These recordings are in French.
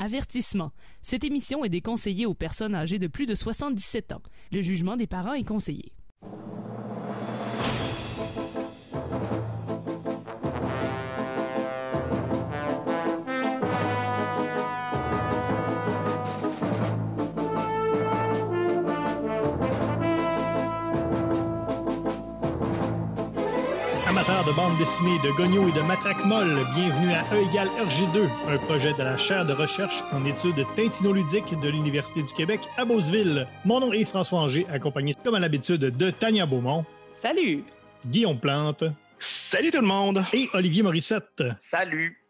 Avertissement. Cette émission est déconseillée aux personnes âgées de plus de 77 ans. Le jugement des parents est conseillé. Amateurs de bande dessinée, de gognos et de matraques molles, bienvenue à E égale RG2, un projet de la chaire de recherche en études tintinoludiques de l'Université du Québec à Beauceville. Mon nom est François Anger, accompagné comme à l'habitude de Tania Beaumont. Salut! Guillaume Plante. Salut tout le monde! Et Olivier Morissette. Salut!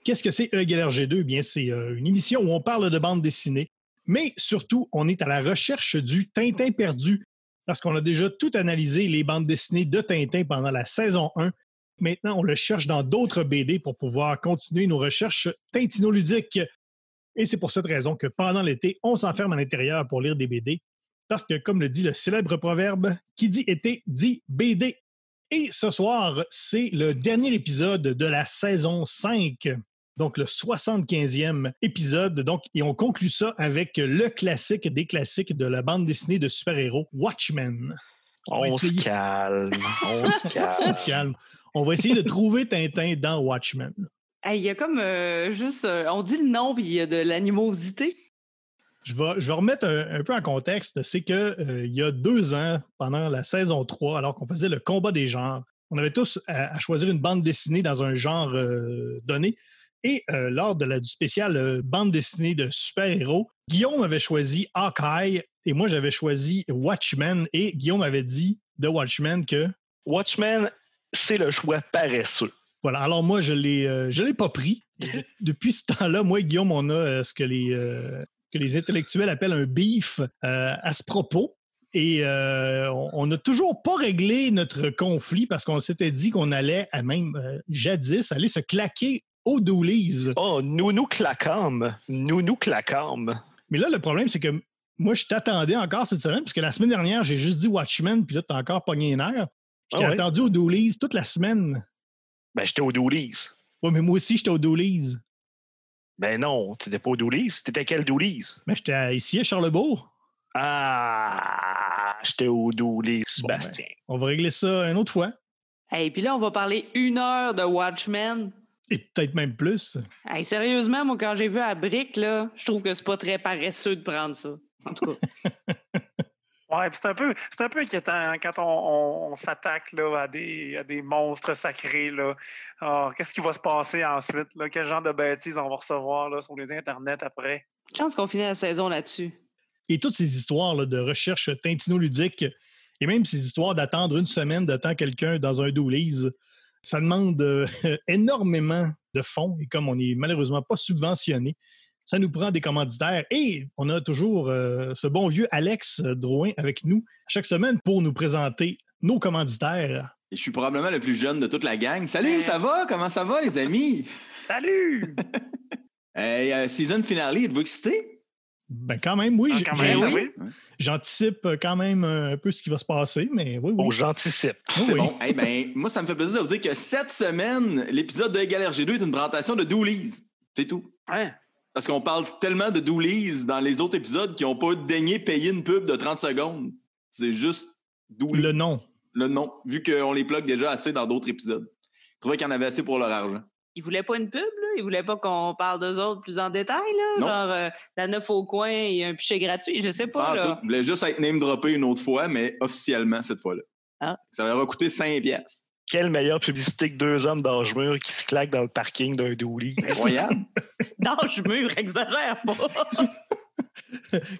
Qu'est-ce que c'est E égale RG2? Bien, c'est une émission où on parle de bande dessinée, mais surtout, on est à la recherche du Tintin perdu. Parce qu'on a déjà tout analysé les bandes dessinées de Tintin pendant la saison 1. Maintenant, on le cherche dans d'autres BD pour pouvoir continuer nos recherches tintinoludiques. Et c'est pour cette raison que pendant l'été, on s'enferme à l'intérieur pour lire des BD. Parce que, comme le dit le célèbre proverbe, qui dit été dit BD. Et ce soir, c'est le dernier épisode de la saison 5. Donc, le 75e épisode. Donc, et on conclut ça avec le classique des classiques de la bande dessinée de super-héros, Watchmen. On se calme. On se calme. On va essayer de trouver Tintin dans Watchmen. Il y a comme on dit le nom puis il y a de l'animosité. Je vais remettre un peu en contexte. C'est que il y a 2 ans, pendant la saison 3, alors qu'on faisait le combat des genres, on avait tous à choisir une bande dessinée dans un genre donné. Et lors du spécial bande dessinée de super-héros, Guillaume avait choisi Hawkeye et moi, j'avais choisi Watchmen. Et Guillaume avait dit de Watchmen que... Watchmen, c'est le choix paresseux. Voilà. Alors moi, je l'ai pas pris. Depuis ce temps-là, moi et Guillaume, on a ce que les intellectuels appellent un beef à ce propos. Et on n'a toujours pas réglé notre conflit parce qu'on s'était dit qu'on allait, même jadis, aller se claquer aux doolies. Oh, nous claquâmes. Nous claquâmes. Mais là, le problème, c'est que moi, je t'attendais encore cette semaine, parce que la semaine dernière, j'ai juste dit Watchmen, puis là, t'as encore pogné un air. Je t'ai attendu aux doolies toute la semaine. Ben, j'étais aux doolies. Oui, mais moi aussi, j'étais aux doolies. Ben non, t'étais pas aux doolies. T'étais à quelle doolies? Ben, j'étais ici, à Charlebourg. Ah, j'étais aux doolies, Sébastien. Bon, on va régler ça une autre fois. Et puis là, on va parler 1 heure de Watchmen. Et peut-être même plus. Sérieusement, moi, quand j'ai vu à Brick, là, je trouve que c'est pas très paresseux de prendre ça. En tout cas. Ouais, puis c'est un peu inquiétant quand on s'attaque là, à des monstres sacrés. Là. Alors, qu'est-ce qui va se passer ensuite? Là? Quel genre de bêtises on va recevoir là, sur les internets après? Je pense qu'on finit la saison là-dessus. Et toutes ces histoires là, de recherche tintinoludique, et même ces histoires d'attendre une semaine de temps quelqu'un dans un doolies, ça demande énormément de fonds. Et comme on n'est malheureusement pas subventionné, ça nous prend des commanditaires. Et on a toujours ce bon vieux Alex Drouin avec nous chaque semaine pour nous présenter nos commanditaires. Et je suis probablement le plus jeune de toute la gang. Salut, ça va? Comment ça va, les amis? Salut! Season finale, êtes-vous excité? Ben quand même, oui. Oui. J'anticipe quand même un peu ce qui va se passer, mais oui. Oh, j'anticipe. C'est bon. Moi, ça me fait plaisir de vous dire que cette semaine, l'épisode de Égal RG2 est une présentation de Doolies. C'est tout. Hein? Parce qu'on parle tellement de Doolies dans les autres épisodes qu'ils n'ont pas daigné payer une pub de 30 secondes. C'est juste Doolies. Le nom. Le nom, vu qu'on les plug déjà assez dans d'autres épisodes. Je trouvais qu'il y en avait assez pour leur argent. Ils voulaient pas une pub, là? Ils voulaient pas qu'on parle d'eux autres plus en détail, là? Non. Genre, la 9 au coin et un pichet gratuit, je sais pas, là. Ils voulaient juste être name-droppés une autre fois, mais officiellement cette fois-là. Ah. Ça leur a coûté 5$. Quelle meilleure publicité que 2 hommes d'âge mûr qui se claquent dans le parking d'un doolies. Incroyable. D'âge mûr, exagère pas.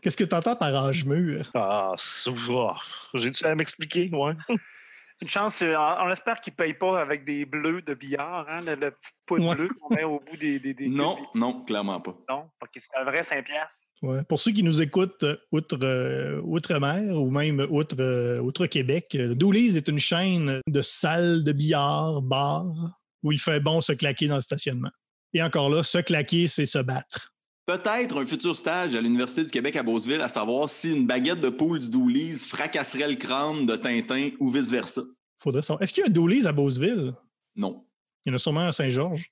Qu'est-ce que tu entends par âge mûr? Ah, j'ai-tu à m'expliquer, ouais. Une chance, on espère qu'ils ne payent pas avec des bleus de billard, hein, le petit poudre bleu qu'on met au bout des Non, clairement pas. Non, c'est un vrai 5$. Ouais. Pour ceux qui nous écoutent outre-mer ou même outre-Québec, Doolies est une chaîne de salles de billard, bars, où il fait bon se claquer dans le stationnement. Et encore là, se claquer, c'est se battre. Peut-être un futur stage à l'Université du Québec à Beauceville, à savoir si une baguette de poule du Doolies fracasserait le crâne de Tintin ou vice-versa. Faudrait savoir. Est-ce qu'il y a un Doolies à Beauceville? Non. Il y en a sûrement à Saint-Georges.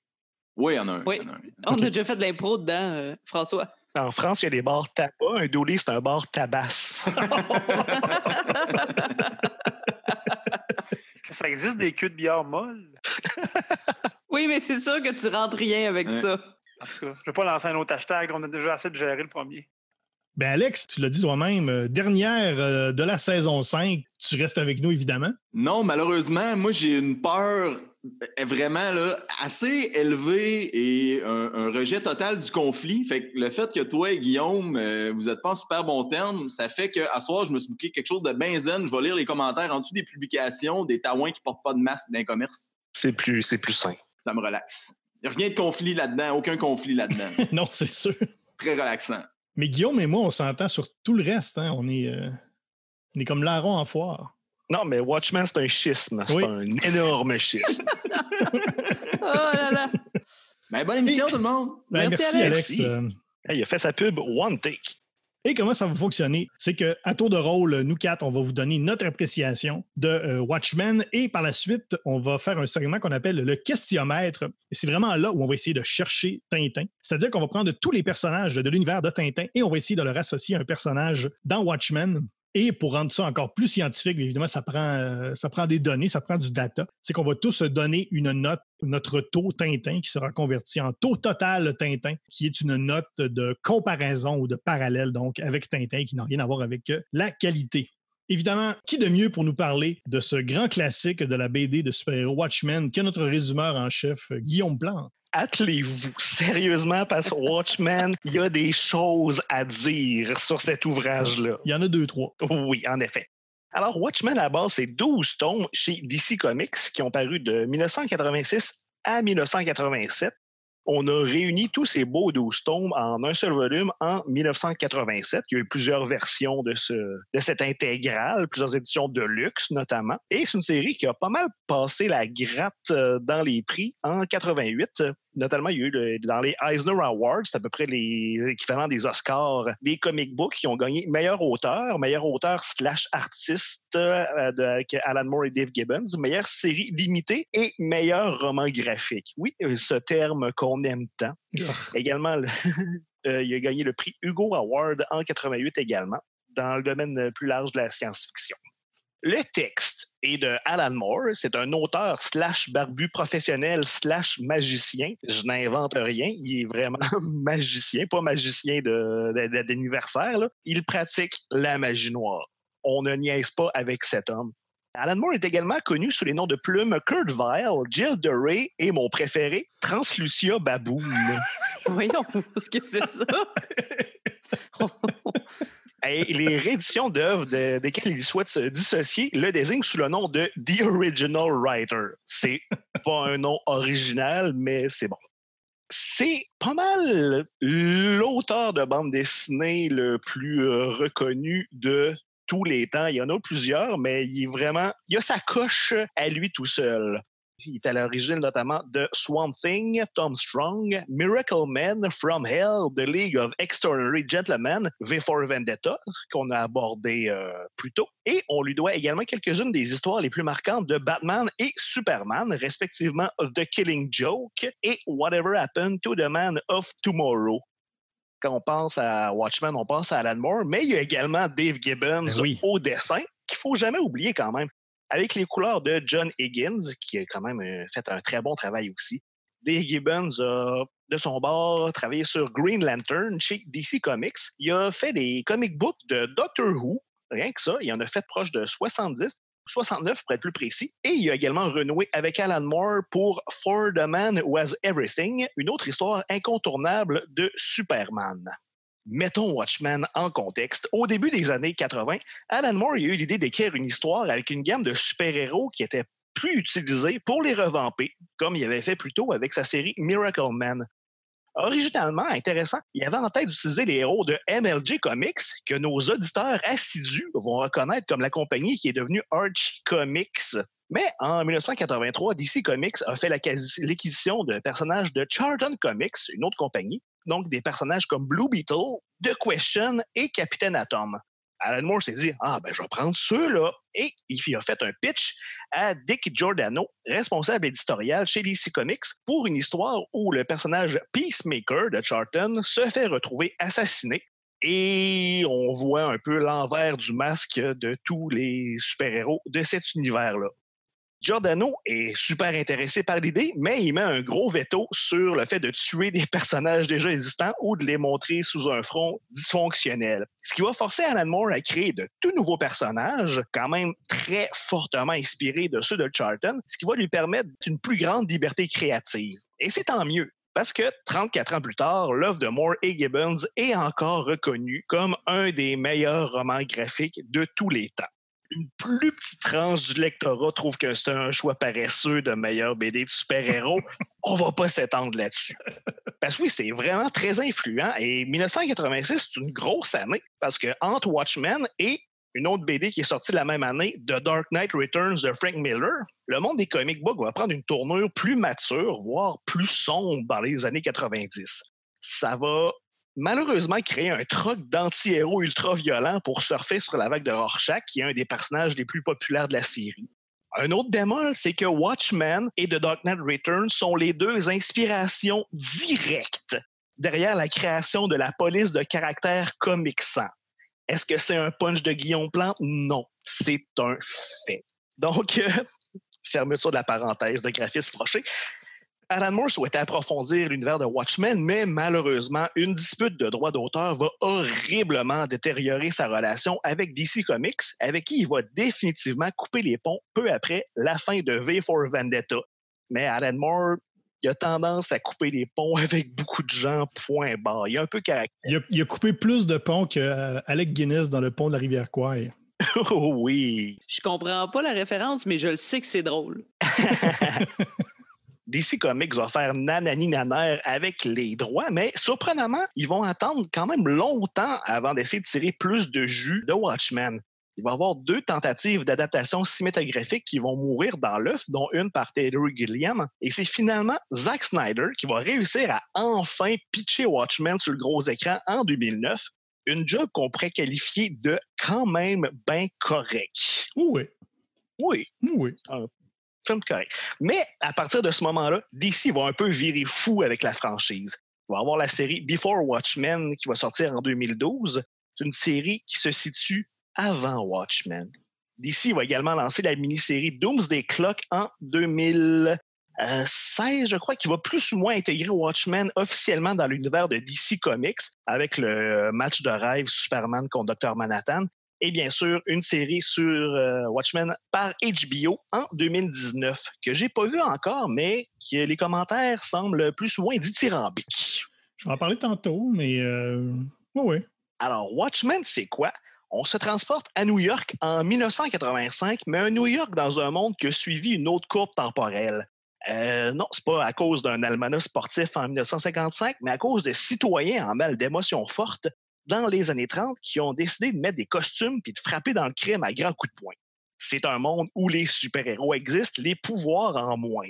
Oui, il y en a un. Oui. Il y en a un. On a déjà fait de l'impro dedans, François. En France, il y a des bars tabac. Un dooley, c'est un bar tabasse. Est-ce que ça existe des queues de bière molles? Oui, mais c'est sûr que tu rentres rien avec Ouais. ça. En tout cas, je ne vais pas lancer un autre hashtag. On a déjà assez de gérer le premier. Ben Alex, tu l'as dit toi-même, dernière de la saison 5, tu restes avec nous évidemment. Non, malheureusement, moi, j'ai une peur vraiment là, assez élevée et un rejet total du conflit. Fait que le fait que toi et Guillaume, vous n'êtes pas en super bon terme, ça fait qu'à soir, je me suis booké quelque chose de bien zen. Je vais lire les commentaires en dessous des publications des taouins qui portent pas de masque d'un commerce. C'est plus sain. Ça me relaxe. Il n'y a rien de conflit là-dedans, aucun conflit là-dedans. Non, c'est sûr. Très relaxant. Mais Guillaume et moi, on s'entend sur tout le reste. Hein? On est comme larron en foire. Non, mais Watchmen, c'est un schisme. Oui. C'est un énorme schisme. Oh là là! Ben, bonne émission, tout le monde! Ben, Merci, merci, Alex. Alex. Il a fait sa pub One Take. Et comment ça va fonctionner? C'est qu'à tour de rôle, nous quatre, on va vous donner notre appréciation de Watchmen et par la suite, on va faire un segment qu'on appelle le questionnaire. Et c'est vraiment là où on va essayer de chercher Tintin. C'est-à-dire qu'on va prendre tous les personnages de l'univers de Tintin et on va essayer de leur associer à un personnage dans Watchmen. Et pour rendre ça encore plus scientifique, évidemment, ça prend des données, ça prend du data. C'est qu'on va tous donner une note, notre taux Tintin qui sera converti en taux total Tintin, qui est une note de comparaison ou de parallèle, donc, avec Tintin, qui n'a rien à voir avec la qualité. Évidemment, qui de mieux pour nous parler de ce grand classique de la BD de super-héros Watchmen que notre résumeur en chef, Guillaume Plante? Attelez-vous sérieusement parce que Watchmen, il y a des choses à dire sur cet ouvrage-là. Il y en a 2-3. Oui, en effet. Alors, Watchmen, à la base, c'est 12 tomes chez DC Comics qui ont paru de 1986 à 1987. On a réuni tous ces beaux 12 tomes en un seul volume en 1987. Il y a eu plusieurs versions de cette intégrale, plusieurs éditions de luxe notamment. Et c'est une série qui a pas mal passé la gratte dans les prix en 88. Notamment, il y a eu dans les Eisner Awards, c'est à peu près l'équivalent des Oscars des comic books qui ont gagné meilleur auteur / artiste Alan Moore et Dave Gibbons, meilleure série limitée et meilleur roman graphique. Oui, ce terme qu'on aime tant. Également, il a gagné le prix Hugo Award en 88 également, dans le domaine plus large de la science-fiction. Le texte est de Alan Moore. C'est un auteur / barbu professionnel / magicien. Je n'invente rien. Il est vraiment magicien, pas magicien d'anniversaire. Là. Il pratique la magie noire. On ne niaise pas avec cet homme. Alan Moore est également connu sous les noms de plumes Kurt Vile, Jill DeRay et mon préféré, Translucia Baboon. Voyons, ce que c'est ça? Et les rééditions d'œuvres desquelles il souhaite se dissocier le désignent sous le nom de The Original Writer. C'est pas un nom original, mais c'est bon. C'est pas mal l'auteur de bande dessinée le plus reconnu de tous les temps. Il y en a plusieurs, mais il a sa coche à lui tout seul. Il est à l'origine notamment de Swamp Thing, Tom Strong, Miracle Man, From Hell, The League of Extraordinary Gentlemen, V for Vendetta, qu'on a abordé plus tôt. Et on lui doit également quelques-unes des histoires les plus marquantes de Batman et Superman, respectivement The Killing Joke et Whatever Happened to the Man of Tomorrow. Quand on pense à Watchmen, on pense à Alan Moore, mais il y a également Dave Gibbons au dessin, qu'il ne faut jamais oublier quand même, avec les couleurs de John Higgins, qui a quand même fait un très bon travail aussi. Dave Gibbons a, de son bord, travaillé sur Green Lantern chez DC Comics. Il a fait des comic books de Doctor Who, rien que ça. Il en a fait proche de 70, 69 pour être plus précis. Et il a également renoué avec Alan Moore pour For the Man Who Has Everything, une autre histoire incontournable de Superman. Mettons Watchmen en contexte. Au début des années 80, Alan Moore a eu l'idée d'écrire une histoire avec une gamme de super-héros qui était plus utilisée pour les revamper, comme il avait fait plus tôt avec sa série Miracle Man. Originalement intéressant, il avait en tête d'utiliser les héros de MLG Comics, que nos auditeurs assidus vont reconnaître comme la compagnie qui est devenue Archie Comics. Mais en 1983, DC Comics a fait l'acquisition de personnages de Charlton Comics, une autre compagnie, donc des personnages comme Blue Beetle, The Question et Capitaine Atom. Alan Moore s'est dit « Ah, ben je vais prendre ceux-là ». Et il a fait un pitch à Dick Giordano, responsable éditorial chez DC Comics, pour une histoire où le personnage Peacemaker de Charlton se fait retrouver assassiné. Et on voit un peu l'envers du masque de tous les super-héros de cet univers-là. Giordano est super intéressé par l'idée, mais il met un gros veto sur le fait de tuer des personnages déjà existants ou de les montrer sous un front dysfonctionnel. Ce qui va forcer Alan Moore à créer de tout nouveaux personnages, quand même très fortement inspirés de ceux de Charlton, ce qui va lui permettre une plus grande liberté créative. Et c'est tant mieux. Parce que 34 ans plus tard, l'œuvre de Moore et Gibbons est encore reconnue comme un des meilleurs romans graphiques de tous les temps. Une plus petite tranche du lectorat trouve que c'est un choix paresseux de meilleur BD de super-héros. On va pas s'étendre là-dessus. Parce que oui, c'est vraiment très influent. Et 1986, c'est une grosse année parce que entre Watchmen et une autre BD qui est sortie la même année, The Dark Knight Returns de Frank Miller, le monde des comic books va prendre une tournure plus mature, voire plus sombre dans les années 90. Ça va malheureusement créer un troc d'anti-héros ultra-violents pour surfer sur la vague de Rorschach, qui est un des personnages les plus populaires de la série. Un autre bémol, c'est que Watchmen et The Dark Knight Returns sont les deux inspirations directes derrière la création de la police de caractère Comic Sans. Est-ce que c'est un punch de Guillaume Plante? Non, c'est un fait. Donc, fermeture de la parenthèse de graphiste Froché. Alan Moore souhaitait approfondir l'univers de Watchmen, mais malheureusement, une dispute de droits d'auteur va horriblement détériorer sa relation avec DC Comics, avec qui il va définitivement couper les ponts peu après la fin de V for Vendetta. Mais Alan Moore, il a tendance à couper les ponts avec beaucoup de gens, point barre. Il a un peu caractère. Il a coupé plus de ponts que Alec Guinness dans le pont de la rivière Kwai. Oh oui! Je comprends pas la référence, mais je le sais que c'est drôle. DC Comics va faire nanani naner avec les droits, mais surprenamment, ils vont attendre quand même longtemps avant d'essayer de tirer plus de jus de Watchmen. Il va y avoir 2 tentatives d'adaptation cinématographique qui vont mourir dans l'œuf, dont une par Terry Gilliam. Et c'est finalement Zack Snyder qui va réussir à enfin pitcher Watchmen sur le gros écran en 2009. Une job qu'on pourrait qualifier de quand même bien correct. Oui. Oui. Oui. Film correct. Mais à partir de ce moment-là, DC va un peu virer fou avec la franchise. Il va y avoir la série Before Watchmen qui va sortir en 2012. C'est une série qui se situe avant Watchmen. DC va également lancer la mini-série Doomsday Clock en 2016, je crois, qui va plus ou moins intégrer Watchmen officiellement dans l'univers de DC Comics avec le match de rêve Superman contre Dr. Manhattan. Et bien sûr, une série sur Watchmen par HBO en 2019, que j'ai pas vu encore, mais que les commentaires semblent plus ou moins dithyrambiques. Je vais en parler tantôt, mais oui. Alors, Watchmen, c'est quoi? On se transporte à New York en 1985, mais un New York dans un monde qui a suivi une autre courbe temporelle. Non, c'est pas à cause d'un almanach sportif en 1955, mais à cause de citoyens en mal d'émotions fortes dans les années 30 qui ont décidé de mettre des costumes puis de frapper dans le crime à grands coups de poing. C'est un monde où les super-héros existent, les pouvoirs en moins.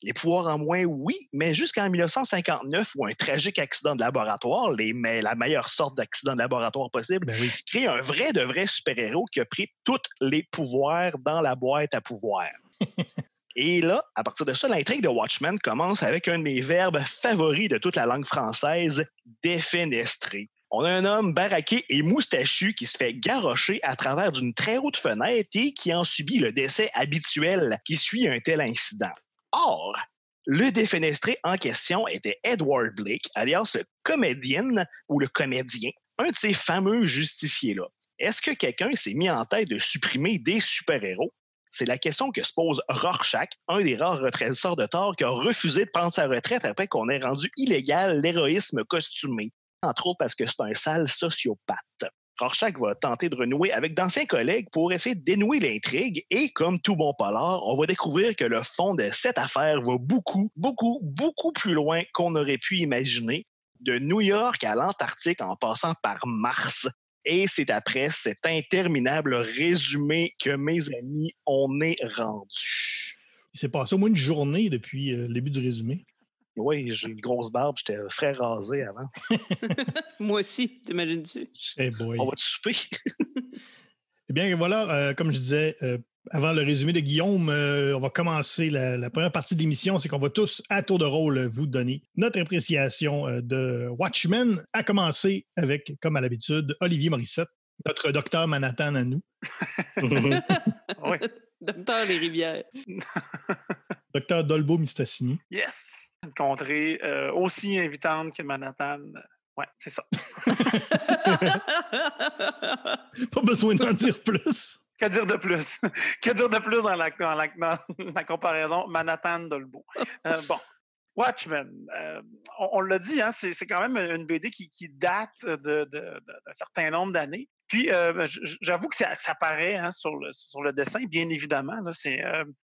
Les pouvoirs en moins, oui, mais jusqu'en 1959, où un tragique accident de laboratoire, la meilleure sorte d'accident de laboratoire possible, crée un vrai de vrai super-héros qui a pris tous les pouvoirs dans la boîte à pouvoirs. Et là, à partir de ça, l'intrigue de Watchmen commence avec un de mes verbes favoris de toute la langue française, défenestrer. On a un homme baraqué et moustachu qui se fait garrocher à travers d'une très haute fenêtre et qui en subit le décès habituel qui suit un tel incident. Or, le défenestré en question était Edward Blake, alias le comédien ou le comédien, un de ces fameux justiciers-là. Est-ce que quelqu'un s'est mis en tête de supprimer des super-héros? C'est la question que se pose Rorschach, un des rares retraiteurs de tort qui a refusé de prendre sa retraite après qu'on ait rendu illégal l'héroïsme costumé, entre autres parce que c'est un sale sociopathe. Rorschach va tenter de renouer avec d'anciens collègues pour essayer de dénouer l'intrigue et, comme tout bon polar, on va découvrir que le fond de cette affaire va beaucoup, beaucoup, beaucoup plus loin qu'on aurait pu imaginer, de New York à l'Antarctique en passant par Mars. Et c'est après cet interminable résumé que, mes amis, on est rendu. Il s'est passé au moins une journée depuis le début du résumé. Oui, j'ai une grosse barbe, j'étais frais rasé avant. Moi aussi, t'imagines-tu? Hey boy. On va te souper? Eh bien, voilà, comme je disais, avant le résumé de Guillaume, on va commencer la première partie de l'émission, c'est qu'on va tous, à tour de rôle, vous donner notre appréciation de Watchmen, à commencer avec, comme à l'habitude, Olivier Morissette, notre docteur Manhattan à nous. Oui. Docteur des Rivières. Docteur Dolbo Mistassini. Yes! Une contrée aussi invitante que Manhattan. Ouais, c'est ça. Pas besoin d'en dire plus. Que dire de plus? Que dire de plus dans la comparaison Manhattan-Dolbo? Bon, Watchmen, on l'a dit, hein, c'est quand même une BD qui date d'un certain nombre d'années. Puis, j'avoue que ça paraît hein, sur le dessin, bien évidemment. Là,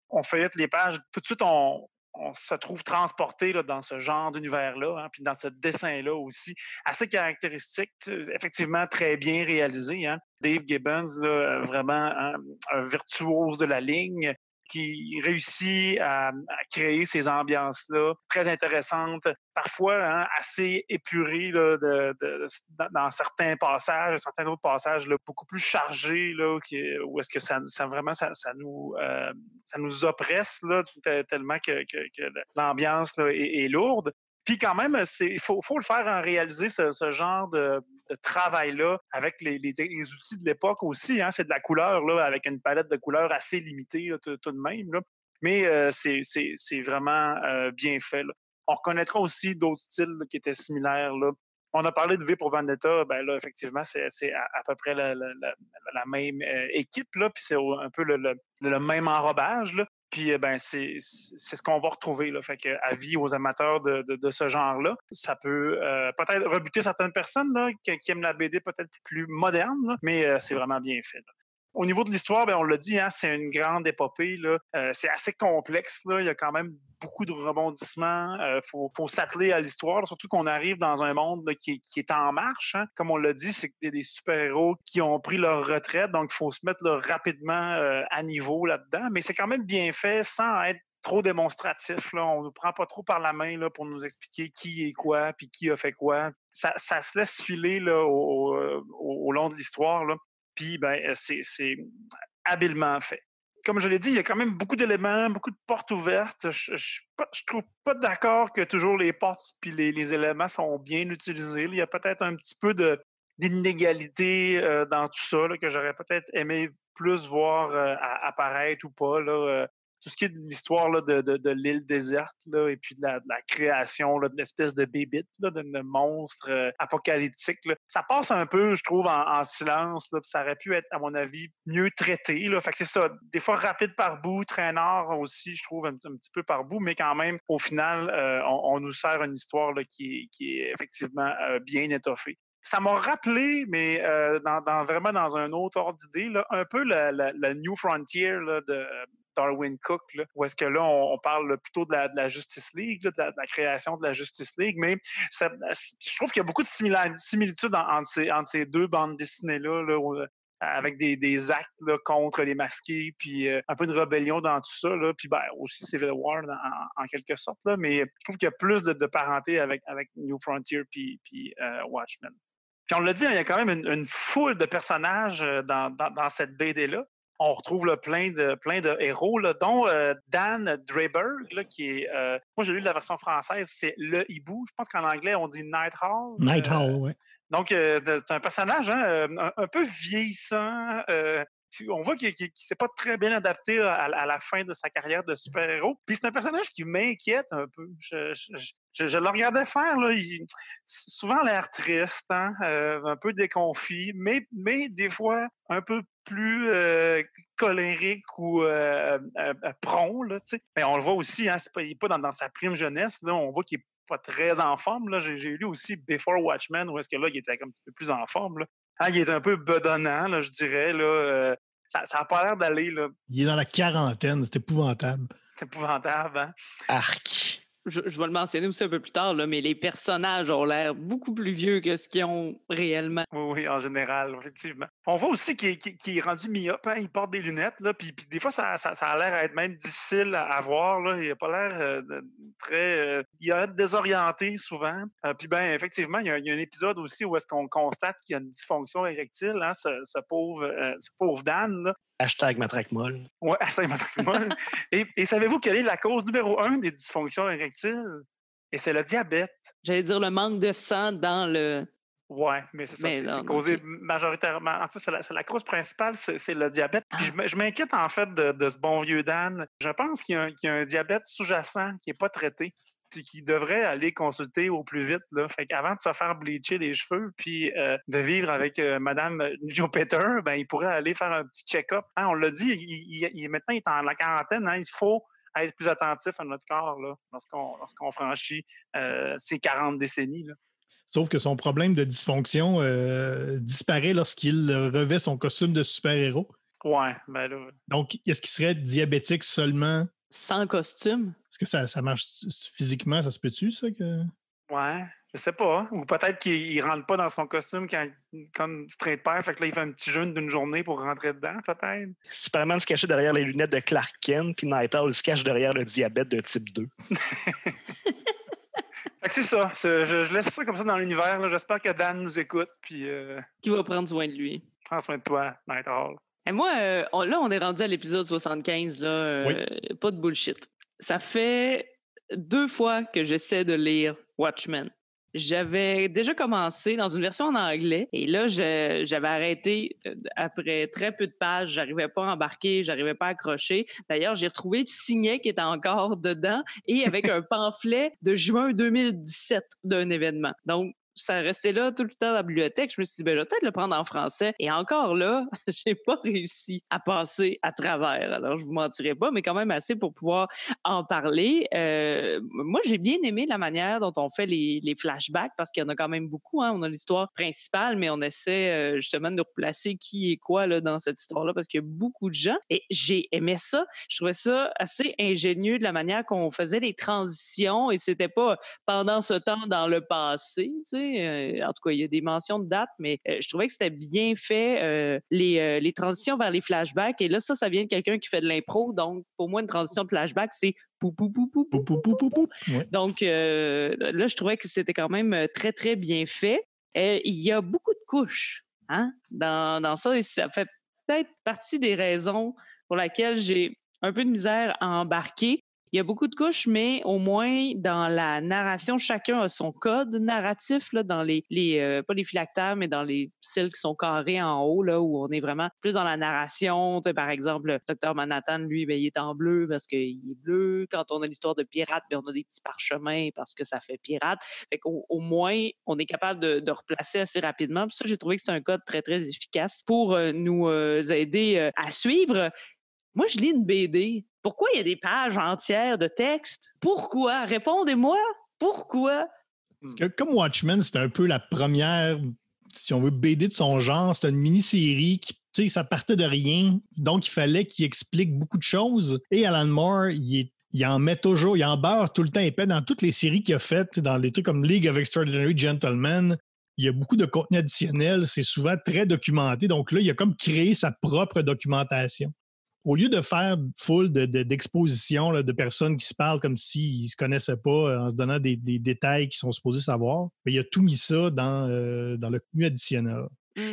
on feuillette les pages, tout de suite, on se trouve transporté là, dans ce genre d'univers-là, hein, puis dans ce dessin-là aussi, assez caractéristique, effectivement très bien réalisé. Hein. Dave Gibbons, là, vraiment hein, un virtuose de la ligne, qui réussit à créer ces ambiances-là très intéressantes, parfois hein, assez épurées là, dans certains passages, certains autres passages là, beaucoup plus chargés, là, où est-ce que ça nous oppresse là, tellement que l'ambiance là, est lourde. Puis quand même, il faut le faire en réaliser ce genre de travail-là avec les outils de l'époque aussi. Hein, c'est de la couleur là, avec une palette de couleurs assez limitée là, tout de même. Là. Mais c'est vraiment bien fait. Là. On reconnaîtra aussi d'autres styles là, qui étaient similaires. Là. On a parlé de V pour Vendetta. Ben là, effectivement, c'est à peu près la même équipe. Là, puis c'est un peu le même enrobage. Là. Puis ben, c'est ce qu'on va retrouver. Là. Fait que, avis aux amateurs de ce genre-là. Ça peut peut-être rebuter certaines personnes là, qui aiment la BD peut-être plus moderne, là, mais c'est vraiment bien fait. Là. Au niveau de l'histoire, ben, on l'a dit, hein, c'est une grande épopée. Là. C'est assez complexe. Là. Il y a quand même beaucoup de rebondissements. Faut s'atteler à l'histoire, là, surtout qu'on arrive dans un monde là, qui est en marche. Hein. Comme on l'a dit, c'est des super-héros qui ont pris leur retraite, donc il faut se mettre là, rapidement à niveau là-dedans. Mais c'est quand même bien fait sans être trop démonstratif. Là. On ne nous prend pas trop par la main là, pour nous expliquer qui est quoi puis qui a fait quoi. Ça se laisse filer là, au long de l'histoire. Là. Puis, ben, c'est habilement fait. Comme je l'ai dit, il y a quand même beaucoup d'éléments, beaucoup de portes ouvertes. Je trouve pas d'accord que toujours les portes et les éléments sont bien utilisés. Il y a peut-être un petit peu d'inégalité dans tout ça, là, que j'aurais peut-être aimé plus voir apparaître ou pas. Là, tout ce qui est de l'histoire là, de l'île déserte là, et puis de la création là, de l'espèce de bébite, là, de monstre apocalyptique, là. Ça passe un peu, je trouve, en silence. Là, ça aurait pu être, à mon avis, mieux traité. Là. Fait que c'est ça. Des fois, rapide par bout, traînard aussi, je trouve, un petit peu par bout, mais quand même, au final, on nous sert une histoire là, qui est effectivement bien étoffée. Ça m'a rappelé, mais vraiment dans un autre ordre d'idée, là, un peu la New Frontier là, de Darwin Cook, là, où est-ce que là, on parle plutôt de la Justice League, là, de la création de la Justice League, mais je trouve qu'il y a beaucoup de similitudes entre ces deux bandes dessinées-là, là, avec des actes là, contre les masqués, puis un peu de rébellion dans tout ça, là, puis ben, aussi Civil War en quelque sorte, là, mais je trouve qu'il y a plus de parenté avec New Frontier puis Watchmen. Puis on l'a dit, il y a quand même une foule de personnages dans cette BD-là. On retrouve là, plein de héros, là, dont Dan Draberg, là, qui est... moi, j'ai lu la version française, c'est Le Hibou. Je pense qu'en anglais, on dit Nighthawk. Nighthawk, oui. Donc, c'est un personnage hein, un peu vieillissant. On voit qu'il ne s'est pas très bien adapté à la fin de sa carrière de super-héros. Puis c'est un personnage qui m'inquiète un peu. Je le regardais faire, là, souvent l'air triste, hein, un peu déconfit, mais des fois un peu plus colérique ou prompt. Là, mais on le voit aussi, hein, il n'est pas dans sa prime jeunesse. Là, on voit qu'il n'est pas très en forme. Là. J'ai lu aussi Before Watchmen, où est-ce que là, il était un petit peu plus en forme. Là. Hein, il est un peu bedonnant, là, je dirais. Là, ça n'a pas l'air d'aller. Là. Il est dans la quarantaine, c'est épouvantable. C'est épouvantable, hein? Arc. je vais le mentionner aussi un peu plus tard, là, mais les personnages ont l'air beaucoup plus vieux que ce qu'ils ont réellement. Oui, en général, effectivement. On voit aussi qu'il est rendu myope, hein, il porte des lunettes, là, puis des fois, ça a l'air à être même difficile à voir. Là. Il n'a pas l'air très... il a l'air désorienté souvent. Puis ben, effectivement, il y a un épisode aussi où est-ce qu'on constate qu'il y a une dysfonction érectile, hein, ce pauvre Dan, là. Hashtag matraque molle. Oui, hashtag matraque molle. Et savez-vous quelle est la cause numéro 1 des dysfonctions érectiles? Et c'est le diabète. J'allais dire le manque de sang dans le... Oui, mais c'est ça, c'est causé majoritairement. En tout cas, c'est la cause principale, c'est le diabète. Puis je m'inquiète en fait de ce bon vieux Dan. Je pense qu'il y a un diabète sous-jacent qui n'est pas traité, puis qui devrait aller consulter au plus vite. Là. Fait qu'avant de se faire bleacher les cheveux, puis de vivre avec Madame Joe Peter, ben, il pourrait aller faire un petit check-up. Hein, on l'a dit, maintenant il est en la quarantaine, hein, il faut être plus attentif à notre corps là, lorsqu'on franchit ces 40 décennies. Là. Sauf que son problème de dysfonction disparaît lorsqu'il revêt son costume de super-héros. Ouais, ben là. Donc, est-ce qu'il serait diabétique seulement? Sans costume? Est-ce que ça marche physiquement? Ça se peut-tu, ça? Ouais, je sais pas. Ou peut-être qu'il rentre pas dans son costume comme straight pair, fait que là, il fait un petit jeûne d'une journée pour rentrer dedans, peut-être. Superman se cachait derrière les lunettes de Clark Kent, puis Night Owl se cache derrière le diabète de type 2. Fait que c'est ça. Je laisse ça comme ça dans l'univers. Là. J'espère que Dan nous écoute. Puis, qui va prendre soin de lui. Prends soin de toi, Night Owl. Et moi, on est rendu à l'épisode 75. Là, oui. Pas de bullshit. Ça fait 2 fois que j'essaie de lire Watchmen. J'avais déjà commencé dans une version en anglais et là, j'avais arrêté après très peu de pages. J'arrivais pas à embarquer, j'arrivais pas à accrocher. D'ailleurs, j'ai retrouvé le signet qui était encore dedans et avec un pamphlet de juin 2017 d'un événement. Donc, ça restait là tout le temps dans la bibliothèque. Je me suis dit, ben, je vais peut-être le prendre en français. Et encore là, j'ai pas réussi à passer à travers. Alors, je vous mentirai pas, mais quand même assez pour pouvoir en parler. Moi, j'ai bien aimé la manière dont on fait les flashbacks parce qu'il y en a quand même beaucoup. Hein. On a l'histoire principale, mais on essaie justement de replacer qui est quoi là, dans cette histoire-là parce qu'il y a beaucoup de gens. Et j'ai aimé ça. Je trouvais ça assez ingénieux de la manière qu'on faisait les transitions et c'était pas pendant ce temps dans le passé, tu sais. En tout cas, il y a des mentions de dates, mais je trouvais que c'était bien fait, les transitions vers les flashbacks. Et là, ça vient de quelqu'un qui fait de l'impro. Donc, pour moi, une transition de flashback, c'est pou, pou, pou, pou, pou, pou, pou, pou, pou. Ouais. Donc, là, je trouvais que c'était quand même très, très bien fait. Il y a beaucoup de couches hein, dans ça. Et ça fait peut-être partie des raisons pour lesquelles j'ai un peu de misère à embarquer. Il y a beaucoup de couches, mais au moins dans la narration, chacun a son code narratif là, dans les pas les phylactères, mais dans les cils qui sont carrés en haut, là, où on est vraiment plus dans la narration. Tu sais, par exemple, le Dr Manhattan, lui, ben, il est en bleu parce qu'il est bleu. Quand on a l'histoire de pirate, ben, on a des petits parchemins parce que ça fait pirate. Fait qu'au moins, on est capable de replacer assez rapidement. Puis ça, j'ai trouvé que c'est un code très, très efficace pour nous aider à suivre. Moi, je lis une BD. Pourquoi il y a des pages entières de texte? Pourquoi? Répondez-moi. Pourquoi? Parce que comme Watchmen, c'était un peu la première, si on veut, BD de son genre. C'était une mini-série qui, tu sais, ça partait de rien. Donc, il fallait qu'il explique beaucoup de choses. Et Alan Moore, il en met toujours, il en beurre tout le temps épais dans toutes les séries qu'il a faites, dans les trucs comme League of Extraordinary Gentlemen. Il y a beaucoup de contenu additionnel. C'est souvent très documenté. Donc là, il a comme créé sa propre documentation. Au lieu de faire full d'expositions de personnes qui se parlent comme s'ils ne se connaissaient pas en se donnant des détails qu'ils sont supposés savoir, il a tout mis ça dans le contenu additionnel.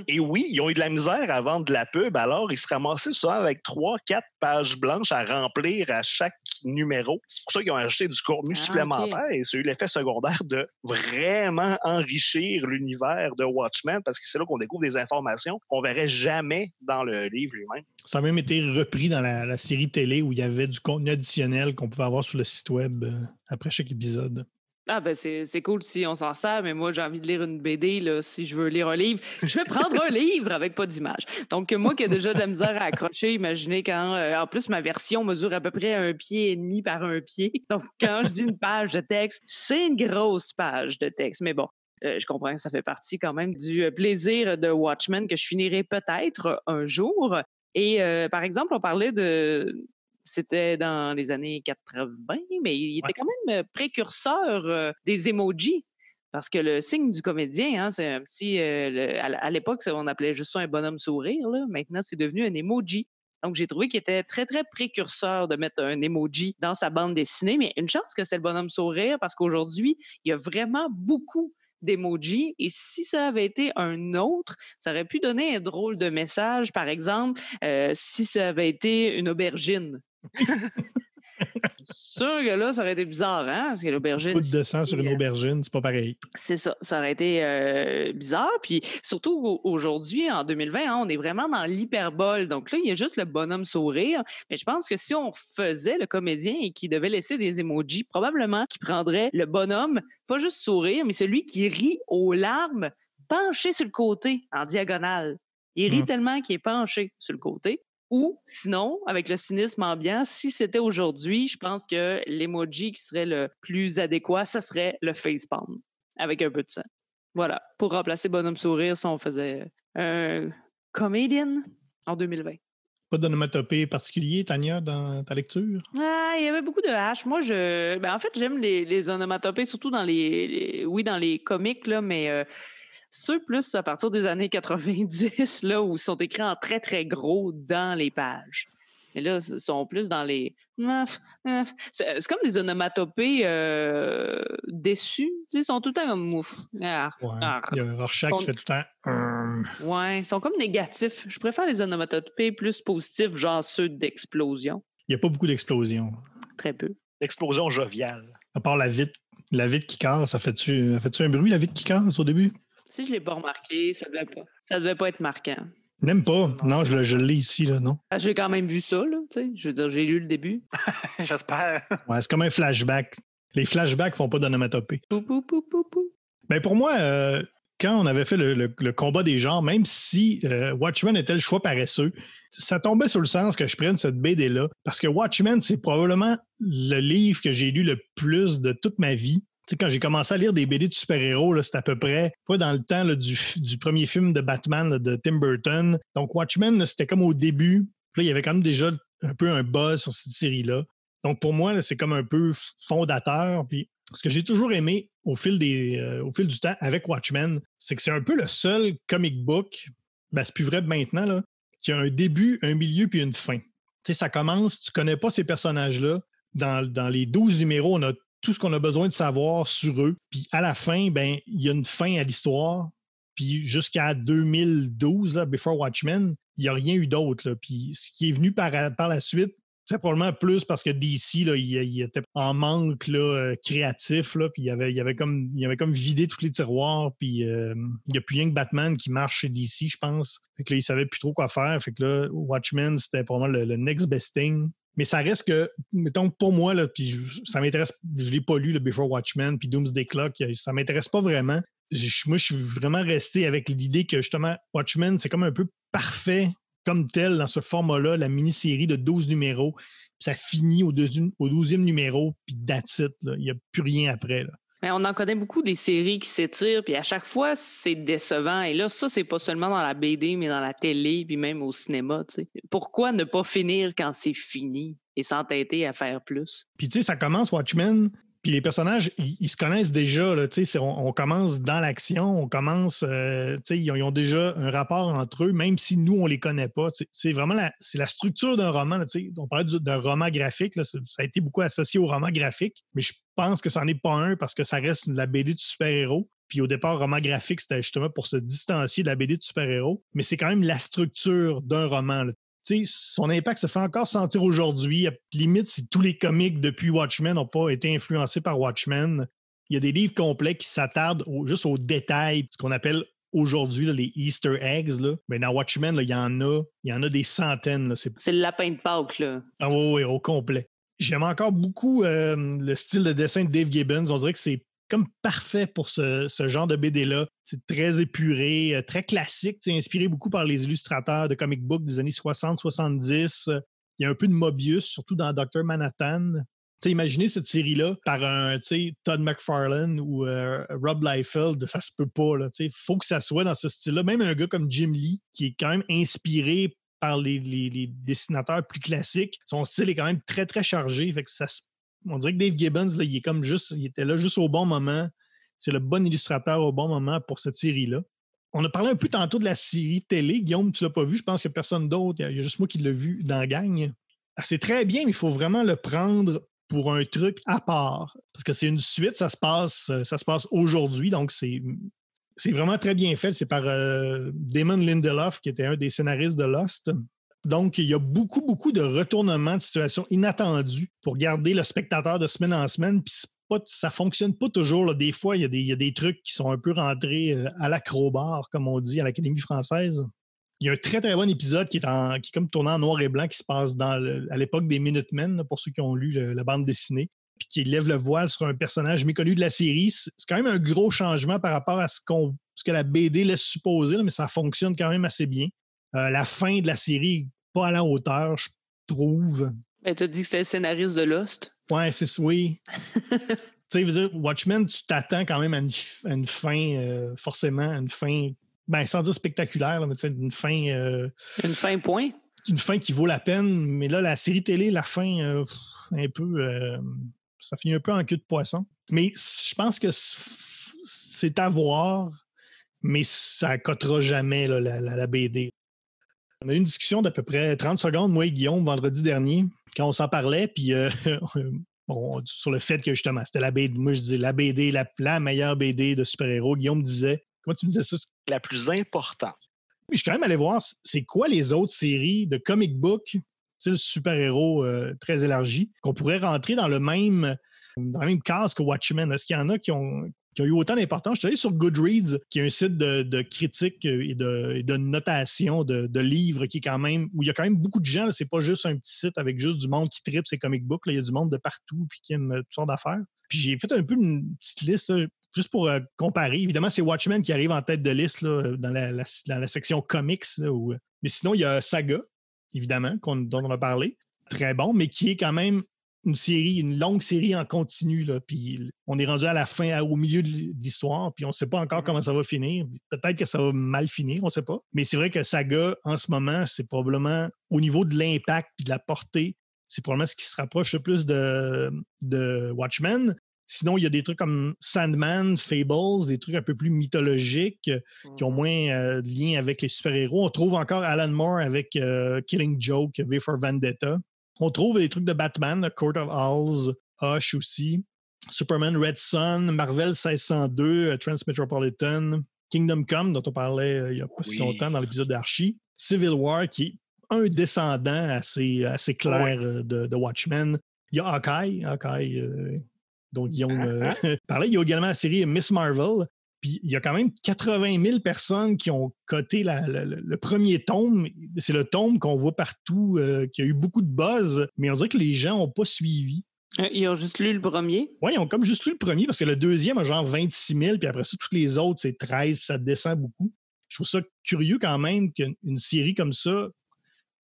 Et oui, ils ont eu de la misère à vendre de la pub, alors ils se ramassaient souvent avec 3-4 pages blanches à remplir à chaque numéro. C'est pour ça qu'ils ont ajouté du contenu supplémentaire et ça a eu l'effet secondaire de vraiment enrichir l'univers de Watchmen parce que c'est là qu'on découvre des informations qu'on ne verrait jamais dans le livre lui-même. Ça a même été repris dans la série télé où il y avait du contenu additionnel qu'on pouvait avoir sur le site web après chaque épisode. Ah ben c'est cool si on s'en sert, mais moi j'ai envie de lire une BD, là, si je veux lire un livre, je vais prendre un livre avec pas d'image. Donc moi qui ai déjà de la misère à accrocher, imaginez quand, en plus ma version mesure à peu près 1,5 pied par 1 pied, donc quand je dis une page de texte, c'est une grosse page de texte, mais bon. Je comprends que ça fait partie quand même du plaisir de Watchmen que je finirai peut-être un jour. Et par exemple, on parlait de C'était dans les années 80, mais il était quand même précurseur des emojis. Parce que le signe du comédien, hein, c'est un petit... à l'époque, on appelait juste ça un bonhomme sourire. Là. Maintenant, c'est devenu un emoji. Donc, j'ai trouvé qu'il était très, très précurseur de mettre un emoji dans sa bande dessinée. Mais une chance que c'était le bonhomme sourire parce qu'aujourd'hui, il y a vraiment beaucoup d'emojis. Et si ça avait été un autre, ça aurait pu donner un drôle de message. Par exemple, si ça avait été une aubergine. Sûr que là, ça aurait été bizarre, hein? Parce que l'aubergine. Une goutte de sang sur une aubergine, c'est pas pareil. C'est ça. Ça aurait été bizarre. Puis surtout aujourd'hui, en 2020, hein, on est vraiment dans l'hyperbole. Donc là, il y a juste le bonhomme sourire. Mais je pense que si on faisait le comédien et qu'il devait laisser des emojis, probablement qu'il prendrait le bonhomme, pas juste sourire, mais celui qui rit aux larmes, penché sur le côté, en diagonale. Il rit tellement qu'il est penché sur le côté. Ou sinon, avec le cynisme ambiant, si c'était aujourd'hui, je pense que l'emoji qui serait le plus adéquat, ça serait le facepalm, avec un peu de sang. Voilà, pour remplacer bonhomme sourire, si on faisait un comedian en 2020. Pas d'onomatopée particulier, Tania, dans ta lecture? Ah, il y avait beaucoup de haches. Moi, en fait, j'aime les onomatopées, surtout dans dans les comics, là, mais... ceux plus à partir des années 90, là, où ils sont écrits en très, très gros dans les pages. Mais là, ils sont plus dans les... C'est comme des onomatopées déçus. Ils sont tout le temps comme mouf. Il y a un Rorschach qui fait tout le temps... Ouais, ils sont comme négatifs. Je préfère les onomatopées plus positifs, genre ceux d'explosion. Il n'y a pas beaucoup d'explosions. Très peu. L'explosion joviale. À part la vitre qui casse, ça fait-tu un bruit, la vitre qui casse, au début? Si je ne l'ai pas remarqué, ça devait pas être marquant. Même pas. Non, je l'ai ici, là, non? J'ai quand même vu ça, là, tu sais. Je veux dire, j'ai lu le début. J'espère. Ouais, c'est comme un flashback. Les flashbacks font pas d'onomatopée. Pou, pou, pou, pou, pou. Ben pour moi, quand on avait fait le combat des genres, même si Watchmen était le choix paresseux, ça tombait sur le sens que je prenne cette BD-là. Parce que Watchmen, c'est probablement le livre que j'ai lu le plus de toute ma vie. Tu sais, quand j'ai commencé à lire des BD de super-héros, là, c'était à peu près pas dans le temps là, du premier film de Batman là, de Tim Burton. Donc Watchmen, là, c'était comme au début. Puis là, il y avait quand même déjà un peu un buzz sur cette série-là. Donc pour moi, là, c'est comme un peu fondateur. Puis ce que j'ai toujours aimé au fil du temps avec Watchmen, c'est que c'est un peu le seul comic book, ben, c'est plus vrai maintenant, là, qui a un début, un milieu puis une fin. Tu sais, ça commence, tu connais pas ces personnages-là. Dans les 12 numéros, on a tout ce qu'on a besoin de savoir sur eux. Puis à la fin, ben il y a une fin à l'histoire. Puis jusqu'à 2012, là, Before Watchmen, il n'y a rien eu d'autre. Là. Puis ce qui est venu par la suite, c'est probablement plus parce que DC, là, il était en manque là, créatif. Là, puis il avait comme vidé tous les tiroirs. Puis il n'y a plus rien que Batman qui marche chez DC, je pense. Fait que là, il ne savait plus trop quoi faire. Fait que là, Watchmen, c'était probablement le next best thing. Mais ça reste que, mettons, pour moi, là, puis ça m'intéresse, je ne l'ai pas lu, le Before Watchmen, puis Doomsday Clock, ça ne m'intéresse pas vraiment. Moi, je suis vraiment resté avec l'idée que, justement, Watchmen, c'est comme un peu parfait, comme tel, dans ce format-là, la mini-série de 12 numéros. Ça finit au 12e numéro, puis that's it. Il n'y a plus rien après, là. Mais on en connaît beaucoup des séries qui s'étirent, puis à chaque fois, c'est décevant. Et là, ça, c'est pas seulement dans la BD, mais dans la télé, puis même au cinéma, tu sais. Pourquoi ne pas finir quand c'est fini et s'entêter à faire plus? Puis tu sais, ça commence Watchmen, puis les personnages, ils se connaissent déjà, là, tu sais, on commence dans l'action, on commence, tu sais, ils ont déjà un rapport entre eux, même si nous, on les connaît pas. C'est vraiment la structure d'un roman, là, tu sais. On parlait d'un roman graphique, là, ça a été beaucoup associé au roman graphique, mais je pense que ça n'en est pas un parce que ça reste la BD de super-héros. Puis au départ, roman graphique, c'était justement pour se distancier de la BD de super-héros, mais c'est quand même la structure d'un roman, là. Tu sais, son impact se fait encore sentir aujourd'hui. Limite, si tous les comics depuis Watchmen n'ont pas été influencés par Watchmen, il y a des livres complets qui s'attardent juste aux détails, ce qu'on appelle aujourd'hui là, les Easter eggs. Là. Mais dans Watchmen, là, il y en a des centaines. Là. C'est le lapin de Pâques, là. Ah oui, au complet. J'aime encore beaucoup le style de dessin de Dave Gibbons. On dirait que c'est comme parfait pour ce genre de BD-là. C'est très épuré, très classique, inspiré beaucoup par les illustrateurs de comic book des années 60-70. Il y a un peu de Mobius, surtout dans Dr. Manhattan. Imaginez cette série-là par un Todd McFarlane ou Rob Liefeld, ça se peut pas. Il faut que ça soit dans ce style-là. Même un gars comme Jim Lee, qui est quand même inspiré par les dessinateurs plus classiques. Son style est quand même très, très chargé. Fait que on dirait que Dave Gibbons, là, il était là juste au bon moment. C'est le bon illustrateur au bon moment pour cette série-là. On a parlé un peu tantôt de la série télé. Guillaume, tu ne l'as pas vu. Je pense qu'il n'y a personne d'autre. Il y a juste moi qui l'ai vu dans la gang. C'est très bien, mais il faut vraiment le prendre pour un truc à part. Parce que c'est une suite, ça se passe aujourd'hui. Donc, c'est vraiment très bien fait. C'est par Damon Lindelof, qui était un des scénaristes de Lost. Donc, il y a beaucoup, beaucoup de retournements de situations inattendues pour garder le spectateur de semaine en semaine. Puis ça ne fonctionne pas toujours. Là. Des fois, il y a des trucs qui sont un peu rentrés à l'acrobat, comme on dit à l'Académie française. Il y a un très, très bon épisode qui est comme tourné en noir et blanc, qui se passe à l'époque des Minutemen, là, pour ceux qui ont lu la bande dessinée, puis qui lève le voile sur un personnage méconnu de la série. C'est quand même un gros changement par rapport à ce que la BD laisse supposer, là, mais ça fonctionne quand même assez bien. La fin de la série, pas à la hauteur, je trouve. Ben, tu as dit que c'est le scénariste de Lost. Oui. Tu sais, Watchmen, tu t'attends quand même à une fin, forcément, à une fin, sans dire spectaculaire, là, mais tu sais, une fin... une fin point? Une fin qui vaut la peine, mais là, la série télé, la fin, un peu... ça finit un peu en queue de poisson. Mais je pense que c'est à voir, mais ça cotera jamais là, la BD. On a eu une discussion d'à peu près 30 secondes, moi et Guillaume, vendredi dernier, quand on s'en parlait, puis sur le fait que justement, c'était la BD. Moi, je disais la BD, la meilleure BD de super-héros. Guillaume disait, comment tu me disais ça? La plus importante. Puis je suis quand même allé voir, c'est quoi les autres séries de comic book, style super-héros très élargi, qu'on pourrait rentrer dans la même case que Watchmen. Est-ce qu'il y en a qui ont eu autant d'importance? Je suis allé sur Goodreads, qui est un site de critique et de notation de livres qui est quand même, où il y a quand même beaucoup de gens. Là, c'est pas juste un petit site avec juste du monde qui tripe ses comic books. Là, il y a du monde de partout puis qui aime toutes sortes d'affaires. Puis j'ai fait un peu une petite liste, là, juste pour comparer. Évidemment, c'est Watchmen qui arrive en tête de liste là, dans la section comics. Là, mais sinon, il y a Saga, évidemment, dont on a parlé. Très bon, mais qui est quand même une longue série en continu. Là, puis on est rendu à la fin, au milieu de l'histoire, puis on ne sait pas encore comment ça va finir. Peut-être que ça va mal finir, on ne sait pas. Mais c'est vrai que Saga, en ce moment, c'est probablement, au niveau de l'impact et de la portée, c'est probablement ce qui se rapproche le plus de Watchmen. Sinon, il y a des trucs comme Sandman, Fables, des trucs un peu plus mythologiques qui ont moins de lien avec les super-héros. On trouve encore Alan Moore avec Killing Joke, V for Vendetta. On trouve des trucs de Batman, Court of Owls, Hush aussi, Superman Red Son, Marvel 1602, Transmetropolitan, Kingdom Come, dont on parlait il n'y a pas si longtemps dans l'épisode d'Archie, Civil War, qui est un descendant assez clair de Watchmen. Il y a Hawkeye dont Guillaume parlait. Il y a également la série Miss Marvel. Puis il y a quand même 80 000 personnes qui ont coté le premier tome. C'est le tome qu'on voit partout, qui a eu beaucoup de buzz, mais on dirait que les gens n'ont pas suivi. Ils ont juste lu le premier? Oui, ils ont comme juste lu le premier, parce que le deuxième a genre 26 000, puis après ça, toutes les autres, c'est 13, puis ça descend beaucoup. Je trouve ça curieux quand même qu'une série comme ça,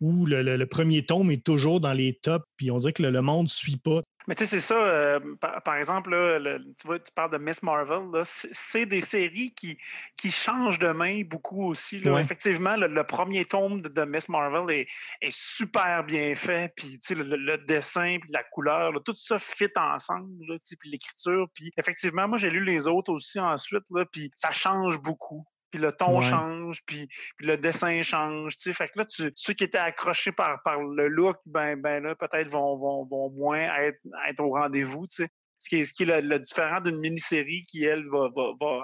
où le premier tome est toujours dans les tops, puis on dirait que le monde ne suit pas. Mais tu sais, c'est ça, par exemple, là, tu parles de Miss Marvel, là, c'est des séries qui changent de main beaucoup aussi. Là. Ouais. Effectivement, le premier tome de Miss Marvel est super bien fait, puis le dessin, puis la couleur, là, tout ça fit ensemble, là, puis l'écriture. Puis effectivement, moi, j'ai lu les autres aussi ensuite, là, puis ça change beaucoup. Puis le ton change, puis le dessin change, tu sais. Fait que là, ceux qui étaient accrochés par le look, ben là, peut-être vont moins être au rendez-vous, tu sais. Ce qui est le différent d'une mini-série qui, elle, va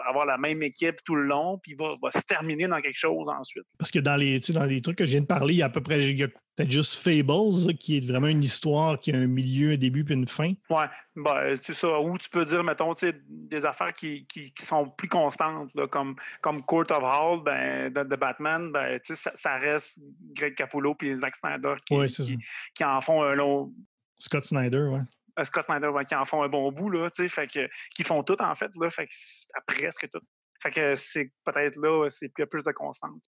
avoir la même équipe tout le long, puis va se terminer dans quelque chose ensuite. Parce que dans les trucs que je viens de parler, il y a peut-être juste Fables, qui est vraiment une histoire qui a un milieu, un début puis une fin. Ouais, ben, c'est ça. Ou tu peux dire, mettons, des affaires qui sont plus constantes, là, comme Court of Owls, ben, de Batman, ben, ça reste Greg Capullo puis Zack Snyder qui en font un long... Scott Snyder, ouais. Scott Snyder, qui en font un bon bout, là, fait que, qui font tout, en fait, là, fait que presque tout. Fait que c'est peut-être là, c'est plus de constante.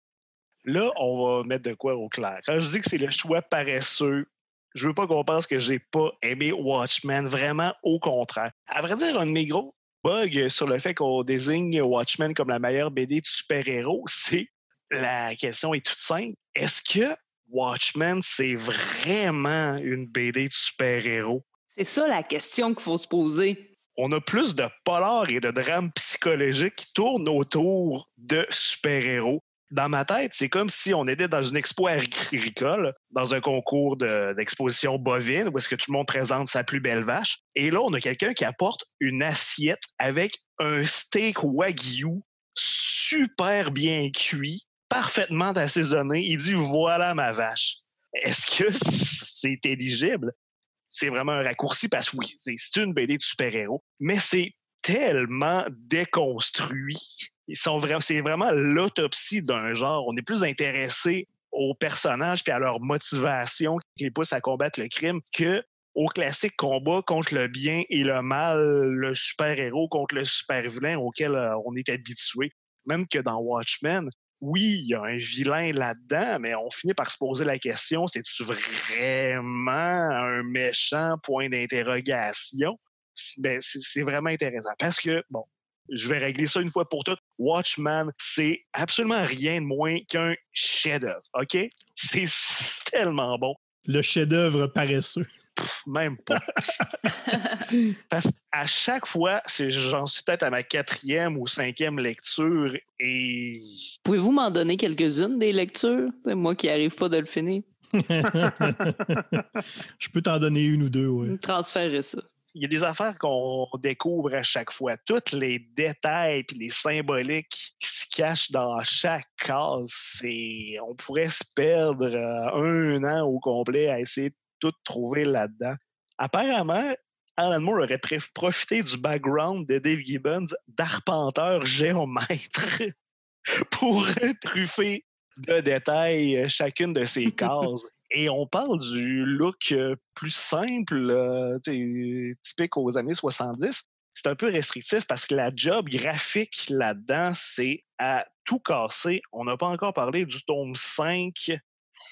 Là, on va mettre de quoi au clair. Quand je dis que c'est le choix paresseux, je veux pas qu'on pense que j'ai pas aimé Watchmen, vraiment au contraire. À vrai dire, un de mes gros bugs sur le fait qu'on désigne Watchmen comme la meilleure BD de super-héros, c'est la question est toute simple. Est-ce que Watchmen, c'est vraiment une BD de super-héros. C'est ça la question qu'il faut se poser. On a plus de polar et de drames psychologiques qui tournent autour de super-héros. Dans ma tête, c'est comme si on était dans une expo agricole, dans un concours d'exposition bovine, où est-ce que tout le monde présente sa plus belle vache. Et là, on a quelqu'un qui apporte une assiette avec un steak wagyu super bien cuit, parfaitement assaisonné. Il dit « Voilà ma vache ». Est-ce que c'est éligible? C'est vraiment un raccourci parce que oui, c'est une BD de super-héros, mais c'est tellement déconstruit. C'est vraiment l'autopsie d'un genre. On est plus intéressé aux personnages et à leur motivation qui les pousse à combattre le crime que au classique combat contre le bien et le mal, le super-héros contre le super-vilain auquel on est habitué. Même que dans Watchmen, oui, il y a un vilain là-dedans, mais on finit par se poser la question, c'est-tu vraiment un méchant? Point d'interrogation. Ben, c'est vraiment intéressant parce que, bon, je vais régler ça une fois pour toutes. Watchmen, c'est absolument rien de moins qu'un chef-d'œuvre, OK? C'est tellement bon. Le chef-d'œuvre paresseux. Même pas. Parce qu'à chaque fois, j'en suis peut-être à ma 4e ou 5e lecture et... Pouvez-vous m'en donner quelques-unes des lectures? Moi qui n'arrive pas de le finir. Je peux t'en donner une ou deux, oui. Transférer ça. Il y a des affaires qu'on découvre à chaque fois. Tous les détails et les symboliques qui se cachent dans chaque case, on pourrait se perdre 1 an au complet à essayer de tout trouver là-dedans. Apparemment, Alan Moore aurait profité du background de Dave Gibbons d'arpenteur géomètre pour truffer de détails chacune de ses cases. Et on parle du look plus simple, typique aux années 70. C'est un peu restrictif parce que la job graphique là-dedans, c'est à tout casser. On n'a pas encore parlé du tome 5,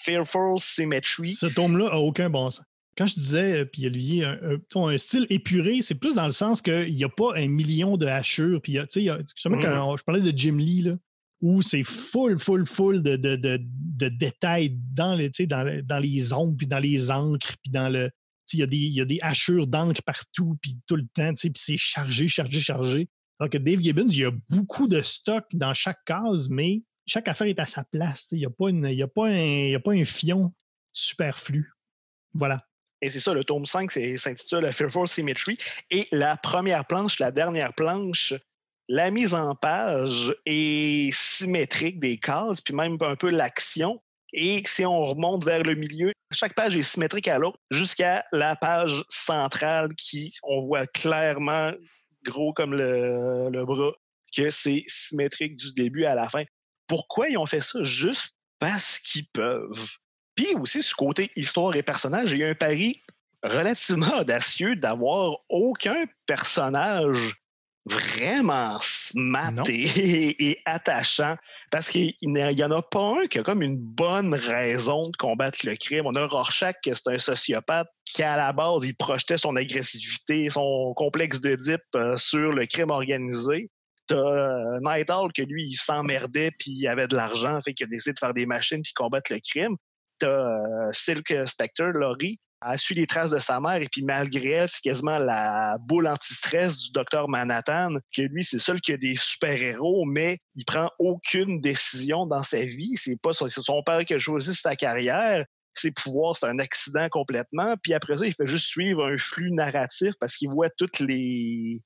Fearful Symmetry. Ce tome-là n'a aucun bon sens. Quand je disais, puis Olivier, un style épuré, c'est plus dans le sens qu'il n'y a pas 1 million de hachures. Puis, justement, quand je parlais de Jim Lee, là, où c'est full de détails dans les ombres, puis dans les encres, puis dans le... Il y a des hachures d'encre partout, puis tout le temps, puis c'est chargé. Alors que Dave Gibbons, il y a beaucoup de stock dans chaque case, mais chaque affaire est à sa place. Il n'y a pas un fion superflu. Voilà. Et c'est ça, le tome 5 s'intitule Fearful Symmetry. Et la première planche, la dernière planche, la mise en page est symétrique des cases, puis même un peu l'action. Et si on remonte vers le milieu, chaque page est symétrique à l'autre jusqu'à la page centrale qui, on voit clairement, gros comme le bras, que c'est symétrique du début à la fin. Pourquoi ils ont fait ça? Juste parce qu'ils peuvent. Puis aussi, ce côté histoire et personnage, il y a un pari relativement audacieux d'avoir aucun personnage vraiment smart et attachant, parce qu'il n'y en a pas un qui a comme une bonne raison de combattre le crime. On a Rorschach, qui est un sociopathe qui, à la base, il projetait son agressivité, son complexe d'Oedipe sur le crime organisé. T'as Night Owl, que lui, il s'emmerdait puis il avait de l'argent, fait qu'il a décidé de faire des machines puis combattre le crime. T'as Silk Spectre, Laurie, elle suit les traces de sa mère et puis malgré elle, c'est quasiment la boule anti-stress du docteur Manhattan, que lui, c'est seul qui a des super-héros, mais il prend aucune décision dans sa vie. C'est son père qui a choisi sa carrière. Ses pouvoirs, c'est un accident complètement. Puis après ça, il fait juste suivre un flux narratif parce qu'il voit toutes les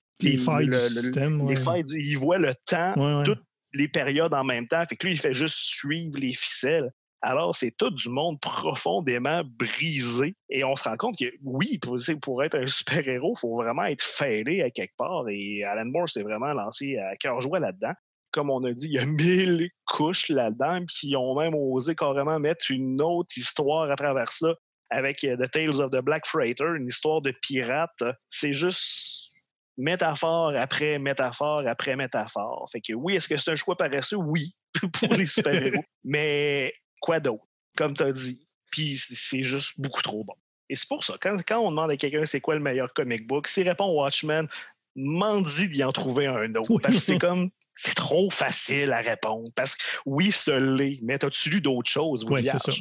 failles du système. Les failles, il voit le temps, ouais. Toutes les périodes en même temps. Fait que lui, il fait juste suivre les ficelles. Alors, c'est tout du monde profondément brisé. Et on se rend compte que, oui, pour être un super-héros, il faut vraiment être fêlé à quelque part. Et Alan Moore s'est vraiment lancé à cœur joie là-dedans. Comme on a dit, il y a 1000 couches là-dedans, puis ils ont même osé carrément mettre une autre histoire à travers ça avec The Tales of the Black Freighter, une histoire de pirate. C'est juste métaphore après métaphore après métaphore. Fait que oui, est-ce que c'est un choix paresseux? Oui, pour les super-héros. Mais quoi d'autre, comme tu as dit. Puis c'est juste beaucoup trop bon. Et c'est pour ça, quand on demande à quelqu'un c'est quoi le meilleur comic book, s'il répond Watchmen, m'en dit d'y en trouver un autre. Parce que c'est trop facile à répondre. Parce que oui, ça l'est, mais as-tu lu d'autres choses, vous, Oui, c'est ça.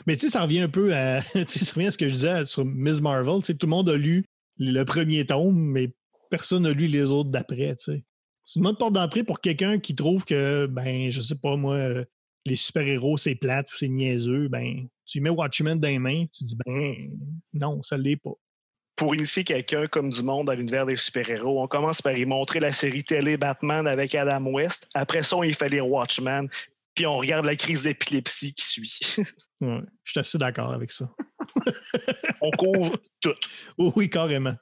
Mais tu sais, ça revient un peu à, ça revient à ce que je disais sur Ms. Marvel. Tu sais, tout le monde a lu le premier tome, mais personne n'a lu les autres d'après. Tu sais. C'est une bonne porte d'entrée pour quelqu'un qui trouve que, ben, je sais pas moi, les super-héros, c'est plate ou c'est niaiseux. Ben, tu mets Watchmen dans les mains, tu dis, ben, non, ça l'est pas. Pour initier quelqu'un comme du monde dans l'univers des super-héros, on commence par y montrer la série télé Batman avec Adam West. Après ça, il fait les Watchmen. Puis on regarde la crise d'épilepsie qui suit. Ouais, je suis assez d'accord avec ça. On couvre tout. Oh oui, carrément.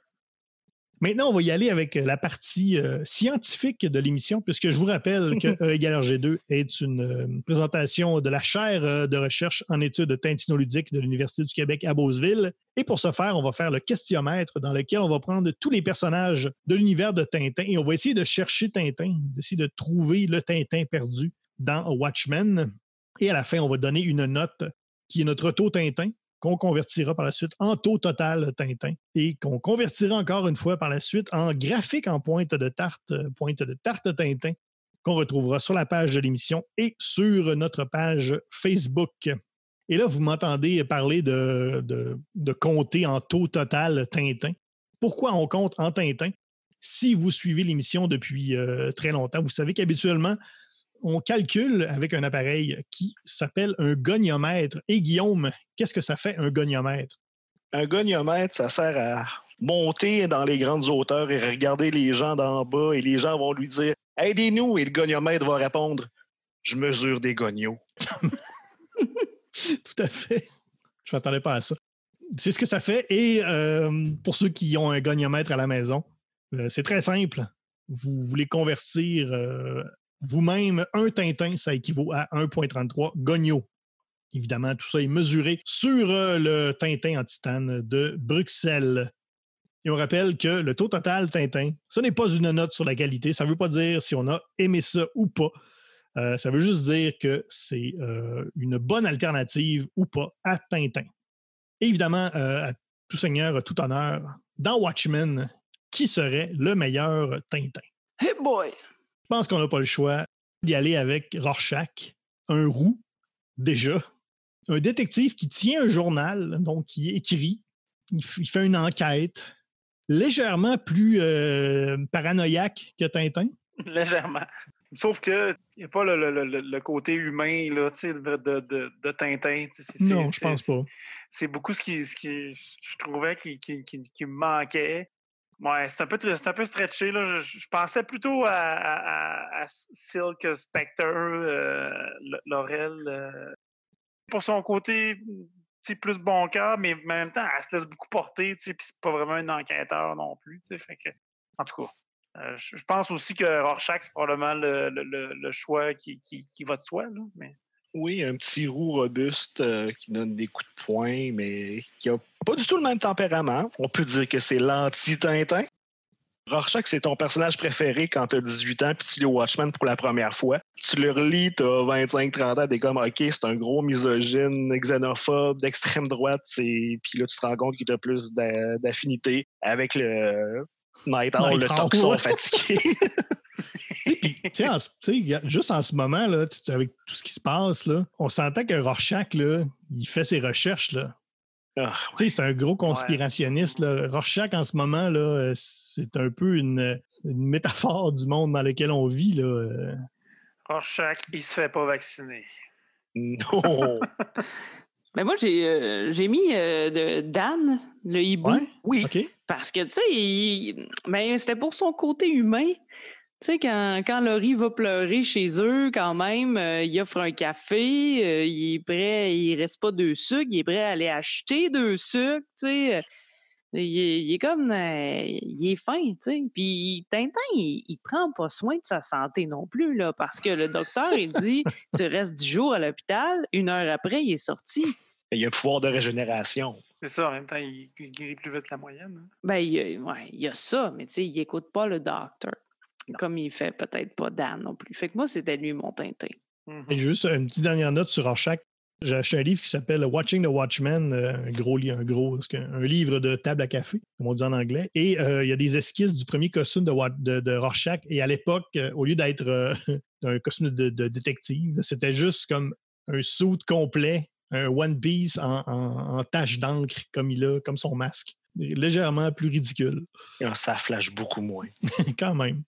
Maintenant, on va y aller avec la partie scientifique de l'émission, puisque je vous rappelle que E égale RG2 est une présentation de la chaire de recherche en études tintinoludiques de l'Université du Québec à Beauceville. Et pour ce faire, on va faire le questionnaire dans lequel on va prendre tous les personnages de l'univers de Tintin et on va essayer de chercher Tintin, d'essayer de trouver le Tintin perdu dans Watchmen. Et à la fin, on va donner une note qui est notre taux Tintin, qu'on convertira par la suite en taux total Tintin et qu'on convertira encore une fois par la suite en graphique en pointe de tarte Tintin qu'on retrouvera sur la page de l'émission et sur notre page Facebook. Et là, vous m'entendez parler de compter en taux total Tintin. Pourquoi on compte en Tintin? Si vous suivez l'émission depuis très longtemps, vous savez qu'habituellement, on calcule avec un appareil qui s'appelle un goniomètre. Et Guillaume, qu'est-ce que ça fait un goniomètre? Un goniomètre, ça sert à monter dans les grandes hauteurs et regarder les gens d'en bas et les gens vont lui dire « Aidez-nous » et le goniomètre va répondre « Je mesure des gonios. » Tout à fait. Je ne m'attendais pas à ça. C'est ce que ça fait. Et pour ceux qui ont un goniomètre à la maison, c'est très simple. Vous voulez convertir vous-même un Tintin, ça équivaut à 1,33 gonios. Évidemment, tout ça est mesuré sur le Tintin en titane de Bruxelles. Et on rappelle que le taux total Tintin, ce n'est pas une note sur la qualité. Ça ne veut pas dire si on a aimé ça ou pas. Ça veut juste dire que c'est une bonne alternative ou pas à Tintin. Et évidemment, à tout seigneur, à tout honneur, dans Watchmen, qui serait le meilleur Tintin? Hey boy! Je pense qu'on n'a pas le choix d'y aller avec Rorschach, un roux, déjà. Un détective qui tient un journal, donc qui écrit, il fait une enquête légèrement plus paranoïaque que Tintin. Légèrement. Sauf qu'il n'y a pas le côté humain là, de Tintin. Non, je pense pas. C'est beaucoup ce qui je trouvais qui me manquait. Ouais, c'est un peu stretché. Là. Je pensais plutôt à Silk Spectre, Laurel. Pour son côté plus bon cœur, mais en même temps, elle se laisse beaucoup porter, puis c'est pas vraiment un enquêteur non plus. Fait que, en tout cas, je pense aussi que Rorschach, c'est probablement le choix qui va de soi. Là, mais... Oui, un petit roux robuste qui donne des coups de poing, mais qui n'a pas du tout le même tempérament. On peut dire que c'est l'anti-Tintin. Rorschach, c'est ton personnage préféré quand tu as 18 ans puis tu lis Watchmen pour la première fois. Tu le relis, tu as 25-30 ans, t'es comme « OK, c'est un gros misogyne, xénophobe, d'extrême droite. » Puis là, tu te rends compte qu'il a plus d'affinité avec le Night Owl, le toxon fatigué. Puis, juste en ce moment, là, avec tout ce qui se passe, là, on s'entend que Rorschach, là, il fait ses recherches. Là. Ouais. C'est un gros conspirationniste. Là. Rorschach, en ce moment, là, c'est un peu une métaphore du monde dans lequel on vit. Là. Rorschach, il se fait pas vacciner. Non! Mais moi, j'ai mis Dan, le hibou. Ouais? Oui. Okay. Parce que, tu sais, c'était pour son côté humain. Tu sais, quand Laurie va pleurer chez eux, quand même, il offre un café, il est prêt, il reste pas 2 sucres, il est prêt à aller acheter 2 sucres, tu sais. Il est comme... il est fin, tu sais. Puis Tintin, il prend pas soin de sa santé non plus, là, parce que le docteur, il dit, tu restes 10 jours à l'hôpital, 1 heure après, il est sorti. Il y a un pouvoir de régénération. C'est ça, en même temps, il guérit plus vite que la moyenne. Hein? Ben, il y a ça, mais tu sais, il écoute pas le docteur. Comme il fait peut-être pas Dan non plus. Fait que moi, c'était lui mon Tintin. Et juste une petite dernière note sur Rorschach. J'ai acheté un livre qui s'appelle Watching the Watchmen, un livre de table à café, comme on dit en anglais. Et il y a des esquisses du premier costume de Rorschach. Et à l'époque, au lieu d'être un costume de détective, c'était juste comme un suit complet, un One Piece en tache d'encre comme son masque. Légèrement plus ridicule. Ça flash beaucoup moins. Quand même.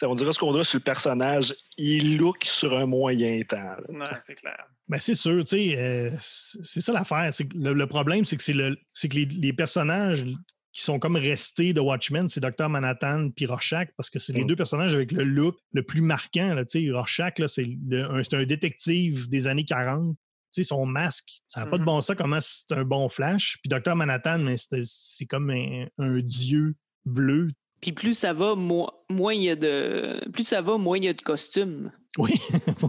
On dirait ce qu'on dirait sur le personnage. Il look sur un moyen temps. Ouais, c'est clair. Ben c'est sûr, tu sais, c'est ça l'affaire. C'est que le problème, c'est que les personnages qui sont comme restés de Watchmen, c'est Dr. Manhattan puis Rorschach, parce que c'est les deux personnages avec le look le plus marquant. Là, Rorschach, là, c'est un détective des années 40. Tu sais, son masque, ça n'a pas de bon sens comment c'est un bon flash. Puis Dr. Manhattan, mais c'est comme un dieu bleu. Puis plus ça va, moins il y a de costumes. Oui. Puis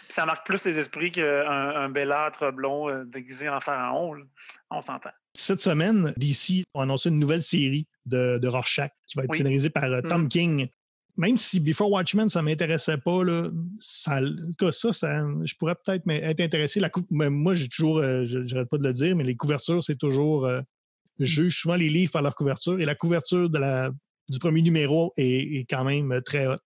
ça marque plus les esprits qu'un belâtre blond déguisé en pharaon. Là. On s'entend. Cette semaine, DC a annoncé une nouvelle série de Rorschach qui va être scénarisée par Tom King. Même si Before Watchmen, ça ne m'intéressait pas, là, je pourrais peut-être être intéressé. Moi, j'ai toujours, j'arrête pas de le dire, mais les couvertures, c'est toujours... je juge souvent les livres par leur couverture, et la couverture du premier numéro est quand même très haute.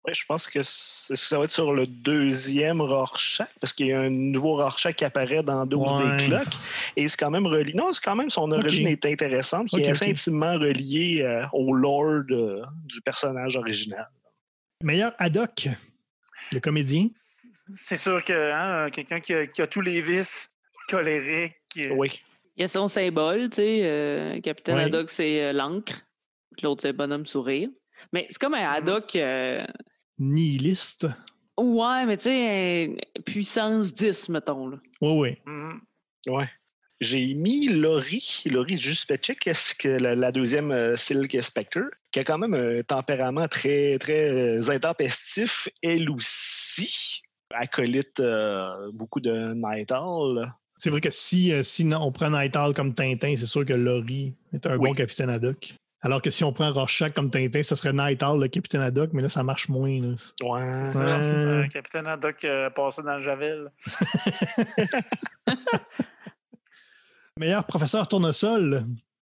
Oui, je pense que ça va être sur le deuxième Rorschach, parce qu'il y a un nouveau Rorschach qui apparaît dans 12 des cloques, et c'est quand même relié. Non, c'est quand même, son origine est intéressante, qui est assez intimement relié au lore du personnage original. Meilleur Haddock, le comédien. C'est sûr que quelqu'un qui a tous les vices, colérique. Oui. Il y a son symbole, tu sais, Capitaine Haddock, c'est l'encre. L'autre, c'est bonhomme sourire. Mais c'est comme un Haddock... nihiliste. Ouais, mais tu sais, puissance 10, mettons. Là. Oui. Ouais. J'ai mis Laurie Juspetchik, la deuxième Silk Spectre, qui a quand même un tempérament très, très intempestif, elle aussi. Acolyte beaucoup de Night Owl. C'est vrai que si on prend Night Owl comme Tintin, c'est sûr que Laurie est un bon Capitaine Haddock. Alors que si on prend Rorschach comme Tintin, ça serait Night Owl, le Capitaine Haddock, mais là, ça marche moins. Là. Ouais. C'est ça, c'est Capitaine Haddock passé dans le Javel. Meilleur professeur tournesol.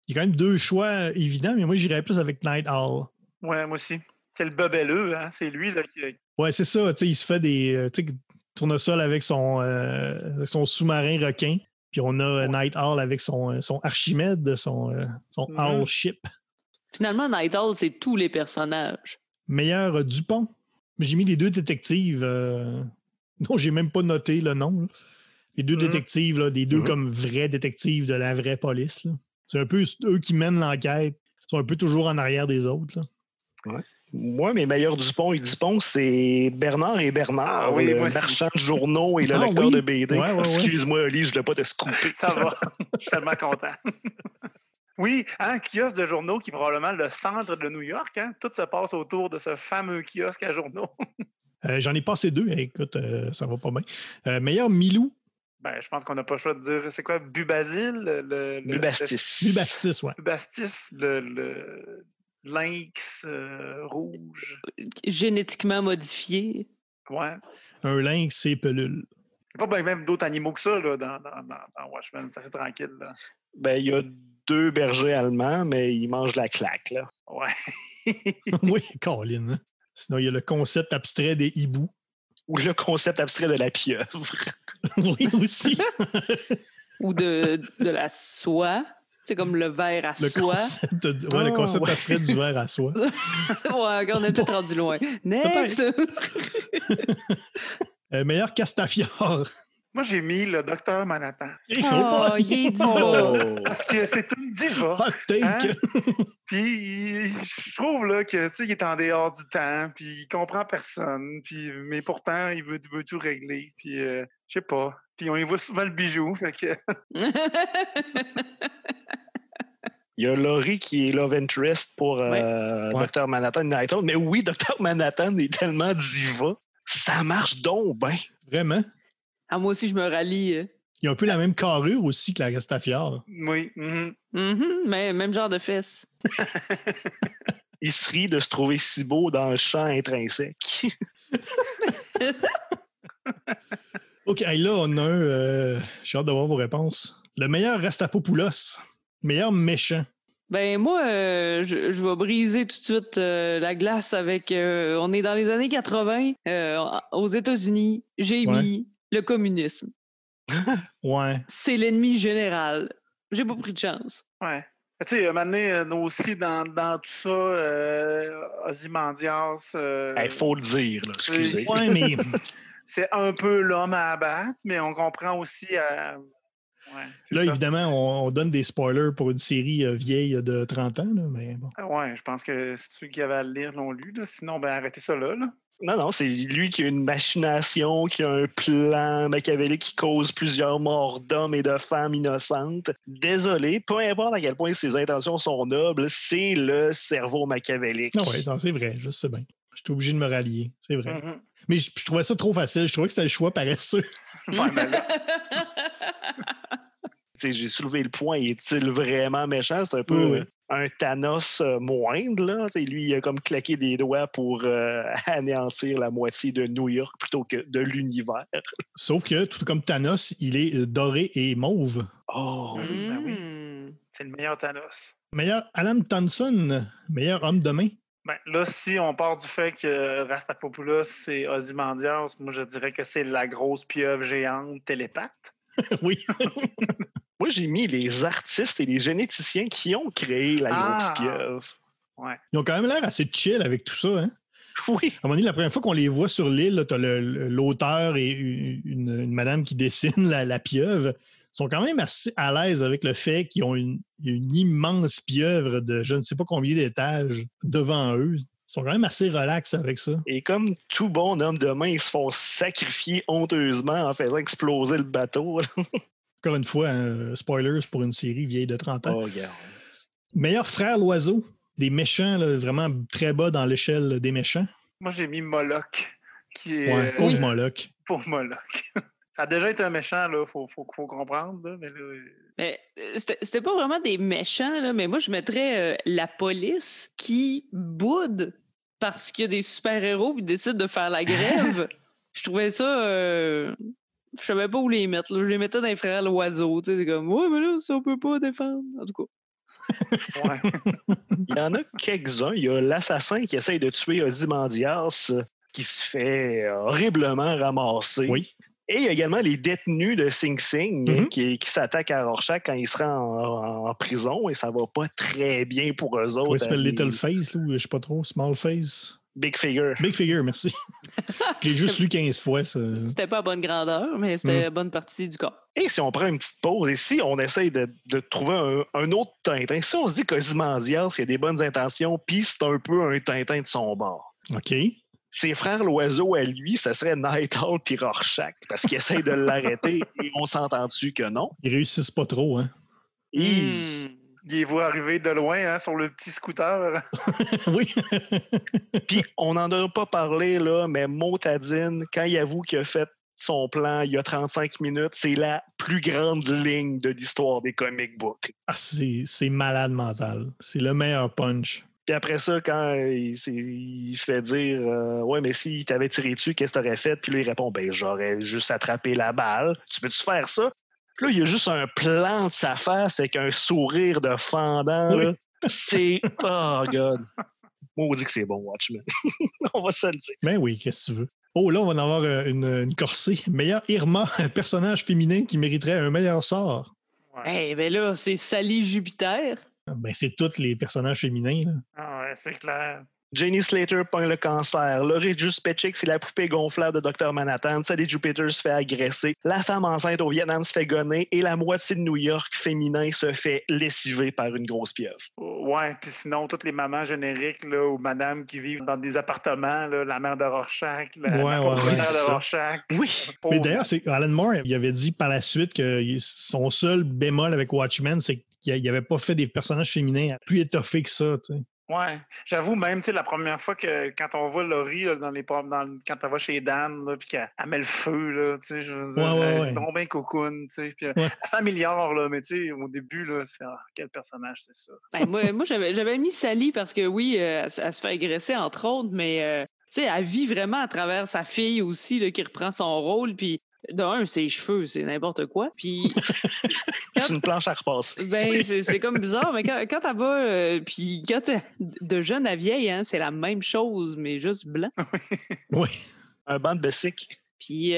Il y a quand même deux choix évidents, mais moi, j'irais plus avec Night Owl. Ouais, moi aussi. C'est le bobelleux, hein? C'est lui là, qui... Ouais, c'est ça. Il se fait des tournesol avec son sous-marin requin. Puis on a Night Owl avec son Archimède, son Owl Ship. Finalement, Night Owl, c'est tous les personnages. Meilleur Dupont. J'ai mis les deux détectives dont j'ai même pas noté le nom. Là. Les deux détectives, là, des deux comme vrais détectives de la vraie police. Là. C'est un peu eux qui mènent l'enquête. Ils sont un peu toujours en arrière des autres. Là. Ouais. Moi, mes meilleurs Dupont et Dupont, c'est Bernard et Bernard, le marchand de journaux et le lecteur de BD. Excuse-moi, Oli, je ne voulais pas te scooper. Ça va, je suis tellement content. Oui, un kiosque de journaux qui est probablement le centre de New York. Hein? Tout se passe autour de ce fameux kiosque à journaux. J'en ai passé deux. Écoute, ça va pas bien. Meilleur Milou. Ben, je pense qu'on n'a pas le choix de dire. C'est quoi, Bubasile? Bubastis. Bubastis, ouais. Bubastis, le lynx rouge. Génétiquement modifié. Ouais. Un lynx, c'est pelule. Il n'y a pas même d'autres animaux que ça là, dans Watchmen. C'est assez tranquille. Là. Ben, il y a 2 bergers allemands, mais ils mangent la claque. Là. Ouais. Oui, Colin. Hein? Sinon, il y a le concept abstrait des hiboux. Ou le concept abstrait de la pieuvre. Oui, aussi. Ou de la soie. C'est comme le verre à soie. Le concept abstrait du verre à soie. Ouais, on est peut-être rendu loin. Next! Meilleur Castafiore. Moi, j'ai mis le Dr. Manhattan. Oh, il est diva. Parce que c'est une diva. Hot take. Hein? Puis, je trouve là, que, il est en dehors du temps, puis il comprend personne, puis, mais pourtant, il veut tout régler. Puis, je sais pas. Puis, on y voit souvent le bijou. Fait que... Il y a Laurie qui est love interest pour Dr. Manhattan Night Owl. Mais oui, Dr. Manhattan est tellement diva. Ça marche donc bien. Vraiment? Ah, moi aussi, je me rallie. Il a un peu la même carrure aussi que la Castafiore. Oui. Mais même genre de fesses. Il se rit de se trouver si beau dans le champ intrinsèque. OK, hey, là, on a un... j'ai hâte de voir vos réponses. Le meilleur Rastapopoulos. Meilleur méchant. Ben moi, je vais briser tout de suite la glace avec... on est dans les années 80, aux États-Unis, j'ai mis le communisme. Ouais. C'est l'ennemi général. J'ai pas pris de chance. Ouais. Tu sais, maintenant, nous aussi, dans tout ça, Ozymandias... Il faut le dire, là, excusez. Ouais, mais... c'est un peu l'homme à abattre, mais on comprend aussi... ouais, là, ça. évidemment, on donne des spoilers pour une série vieille de 30 ans, là, mais bon. Ouais, je pense que ceux qui avaient à le lire l'ont lu. Là. Sinon, ben arrêtez ça là. Non, c'est lui qui a une machination, qui a un plan machiavélique qui cause plusieurs morts d'hommes et de femmes innocentes. Désolé, peu importe à quel point ses intentions sont nobles, c'est le cerveau machiavélique. Non, ouais, c'est vrai, je sais bien. J'étais obligé de me rallier, c'est vrai. Mm-hmm. Mais je trouvais ça trop facile. Je trouvais que c'était le choix paresseux. Ouais, ben là. J'ai soulevé le point, est-il vraiment méchant? C'est un peu un Thanos moindre. Là. Lui, il a comme claqué des doigts pour anéantir la moitié de New York plutôt que de l'univers. Sauf que, tout comme Thanos, il est doré et mauve. Oh! Ben oui. C'est le meilleur Thanos. Meilleur Alan Thompson, meilleur homme de main. Ben, là, si on part du fait que Rastapopoulos, c'est Ozymandias, moi, je dirais que c'est la grosse pieuvre géante télépathe. Oui. Moi, j'ai mis les artistes et les généticiens qui ont créé la grosse pieuvre. Ouais. Ils ont quand même l'air assez chill avec tout ça, hein? Oui. À un moment donné, la première fois qu'on les voit sur l'île, tu as l'auteur et une madame qui dessine la pieuvre. Ils sont quand même assez à l'aise avec le fait qu'ils ont une immense pieuvre de je ne sais pas combien d'étages devant eux. Ils sont quand même assez relax avec ça. Et comme tout bon homme de main, ils se font sacrifier honteusement en faisant exploser le bateau. Encore une fois, spoilers pour une série vieille de 30 ans. Oh, regarde. Meilleur frère l'oiseau. Des méchants, là, vraiment très bas dans l'échelle des méchants. Moi, j'ai mis Moloch. Qui est, ouais, pauvre Moloch. Pour Moloch. Ça a déjà été un méchant, là, faut comprendre. Là, mais là... Mais c'était pas vraiment des méchants, là, mais moi, je mettrais la police qui boude parce qu'il y a des super-héros qui décident de faire la grève. Je trouvais ça... je savais pas où les mettre. Là. Je les mettais dans les frères l'oiseau. C'est comme, ouais, mais là, ça, on peut pas défendre. En tout cas. Ouais. Il y en a quelques-uns. Il y a l'assassin qui essaye de tuer Ozymandias qui se fait horriblement ramasser. Oui. Et il y a également les détenus de Sing Sing qui s'attaquent à Rorschach quand il sera en prison et ça va pas très bien pour eux autres. Oui, ça s'appelle Little Face, ou je sais pas trop, Small Face. Big Figure. Big Figure, merci. J'ai juste lu 15 fois. Ça. C'était pas à bonne grandeur, mais c'était la bonne partie du corps. Et si on prend une petite pause, et si on essaye de trouver un autre Tintin, si on se dit qu'Ozymandias, il a des bonnes intentions, puis c'est un peu un Tintin de son bord. OK. Ses frères l'oiseau à lui, ça serait Night Owl puis Rorschach, parce qu'ils essayent de l'arrêter, et on s'entend-tu que non? Ils réussissent pas trop, hein? Il les voit arriver de loin hein, sur le petit scooter. Oui. Puis on n'en a pas parlé, là, mais Motadine, quand il avoue qu'il a fait son plan il y a 35 minutes, c'est la plus grande ligne de l'histoire des comic books. Ah, c'est malade mental. C'est le meilleur punch. Puis après ça, quand il se fait dire ouais, mais s'il t'avait tiré dessus, qu'est-ce que t'aurais fait? Puis là, il répond ben j'aurais juste attrapé la balle. Tu peux-tu faire ça? Puis là, il y a juste un plan de sa face avec un sourire de fendant. Oui. Là. C'est. Oh, God. Maudit que c'est bon, Watchmen. On va se le dire. Ben oui, qu'est-ce que tu veux. Oh, là, on va en avoir une corsée. Meilleur Irma, un personnage féminin qui mériterait un meilleur sort. Ouais. Eh ben là, c'est Sally Jupiter. Ben, c'est tous les personnages féminins. Là. Ah ouais, c'est clair. Jenny Slater pogne le cancer. Laurie Juspechik, c'est la poupée gonflable de Dr. Manhattan. Sally Jupiter se fait agresser. La femme enceinte au Vietnam se fait gonner. Et la moitié de New York féminin se fait lessiver par une grosse pieuvre. Ouais, puis sinon, toutes les mamans génériques là, ou madames qui vivent dans des appartements, là, la mère de Rorschach, la propriétaire de Rorschach. Oui. Mais d'ailleurs, Alan Moore, il avait dit par la suite que son seul bémol avec Watchmen, c'est qu'il n'avait pas fait des personnages féminins plus étoffés que ça. Tu sais. Ouais, j'avoue même, tu sais, la première fois que quand on voit Laurie là, quand elle va chez Dan, puis qu'elle met le feu, là, tu sais, je veux dire, elle est donc bien cocoon, tu sais, puis elle s'améliore, là, mais tu sais, au début, là, c'est quel personnage c'est ça? Ben, moi j'avais mis Sally parce que oui, elle se fait agresser entre autres, mais tu sais, elle vit vraiment à travers sa fille aussi, là, qui reprend son rôle, puis D'un, ses cheveux, c'est n'importe quoi. Puis, C'est une planche à repasser. ben, c'est comme bizarre, mais quand elle va, puis quand t'es de jeune à vieille, hein, c'est la même chose, mais juste blanc. Oui. Un banc de bessic. Puis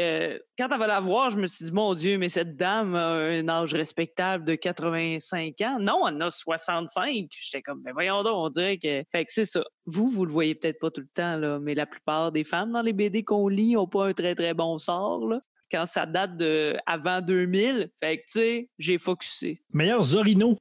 quand elle va la voir, je me suis dit, mon Dieu, mais cette dame a un âge respectable de 85 ans. Non, elle en a 65. J'étais comme, ben voyons donc, on dirait que... Fait que c'est ça. Vous le voyez peut-être pas tout le temps, là, mais la plupart des femmes dans les BD qu'on lit n'ont pas un très, très bon sort, là. Quand ça date de avant 2000, fait que, tu sais, j'ai focusé. Meilleur Zorino.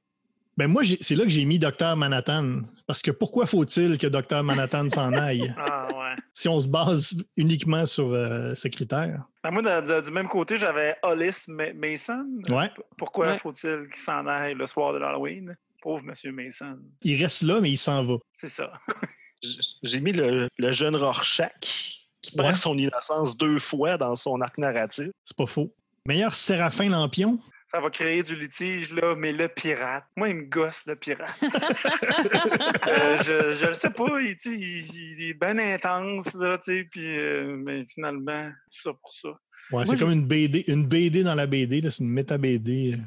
Ben moi, c'est là que j'ai mis Dr. Manhattan. Parce que pourquoi faut-il que Dr. Manhattan s'en aille? Ah, ouais. Si on se base uniquement sur ce critère. Ben, moi, du même côté, j'avais Hollis Mason. Ouais. Pourquoi Ouais. faut-il qu'il s'en aille le soir de l'Halloween? Pauvre Monsieur Mason. Il reste là, mais il s'en va. C'est ça. J'ai mis le jeune Rorschach qui perd Ouais. son innocence 2 fois dans son arc narratif. C'est pas faux. Meilleur Séraphin Lampion. Ça va créer du litige, là, mais le pirate. Moi, il me gosse, le pirate. Je le sais pas, il est bien intense, là, tu sais, puis mais finalement, tout ça pour ça. Ouais, c'est comme une BD dans la BD, là, c'est une méta-BD.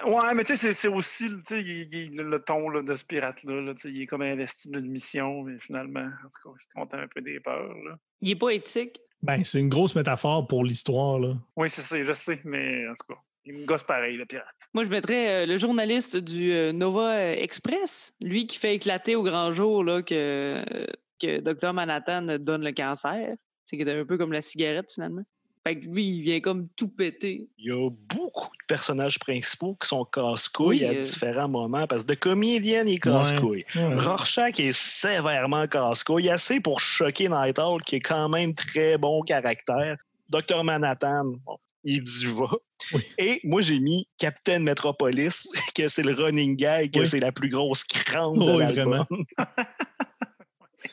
Ouais, mais tu sais, c'est aussi, tu sais, le ton là, de ce pirate-là, là, tu sais, il est comme investi d'une mission, mais finalement, en tout cas, il se compte un peu des peurs, là. Il est pas éthique. Ben, c'est une grosse métaphore pour l'histoire, là. Oui, c'est ça, je sais, mais en tout cas, il me gosse pareil, le pirate. Moi, je mettrais le journaliste du Nova Express, lui qui fait éclater au grand jour là, que Dr. Manhattan donne le cancer. C'est un peu comme la cigarette, finalement. Fait que lui, il vient comme tout péter. Il y a beaucoup de personnages principaux qui sont casse-couilles Oui, à différents moments, parce que de comédienne, il est casse-couille. Ouais. Rorschach est sévèrement casse-couille, assez pour choquer Night Owl, qui est quand même très bon caractère. Dr. Manhattan, bon, il dit va. Oui. Et moi, j'ai mis Captain Metropolis, que c'est le running gag, que Oui. c'est la plus grosse crampe de Oui, l'album. vraiment.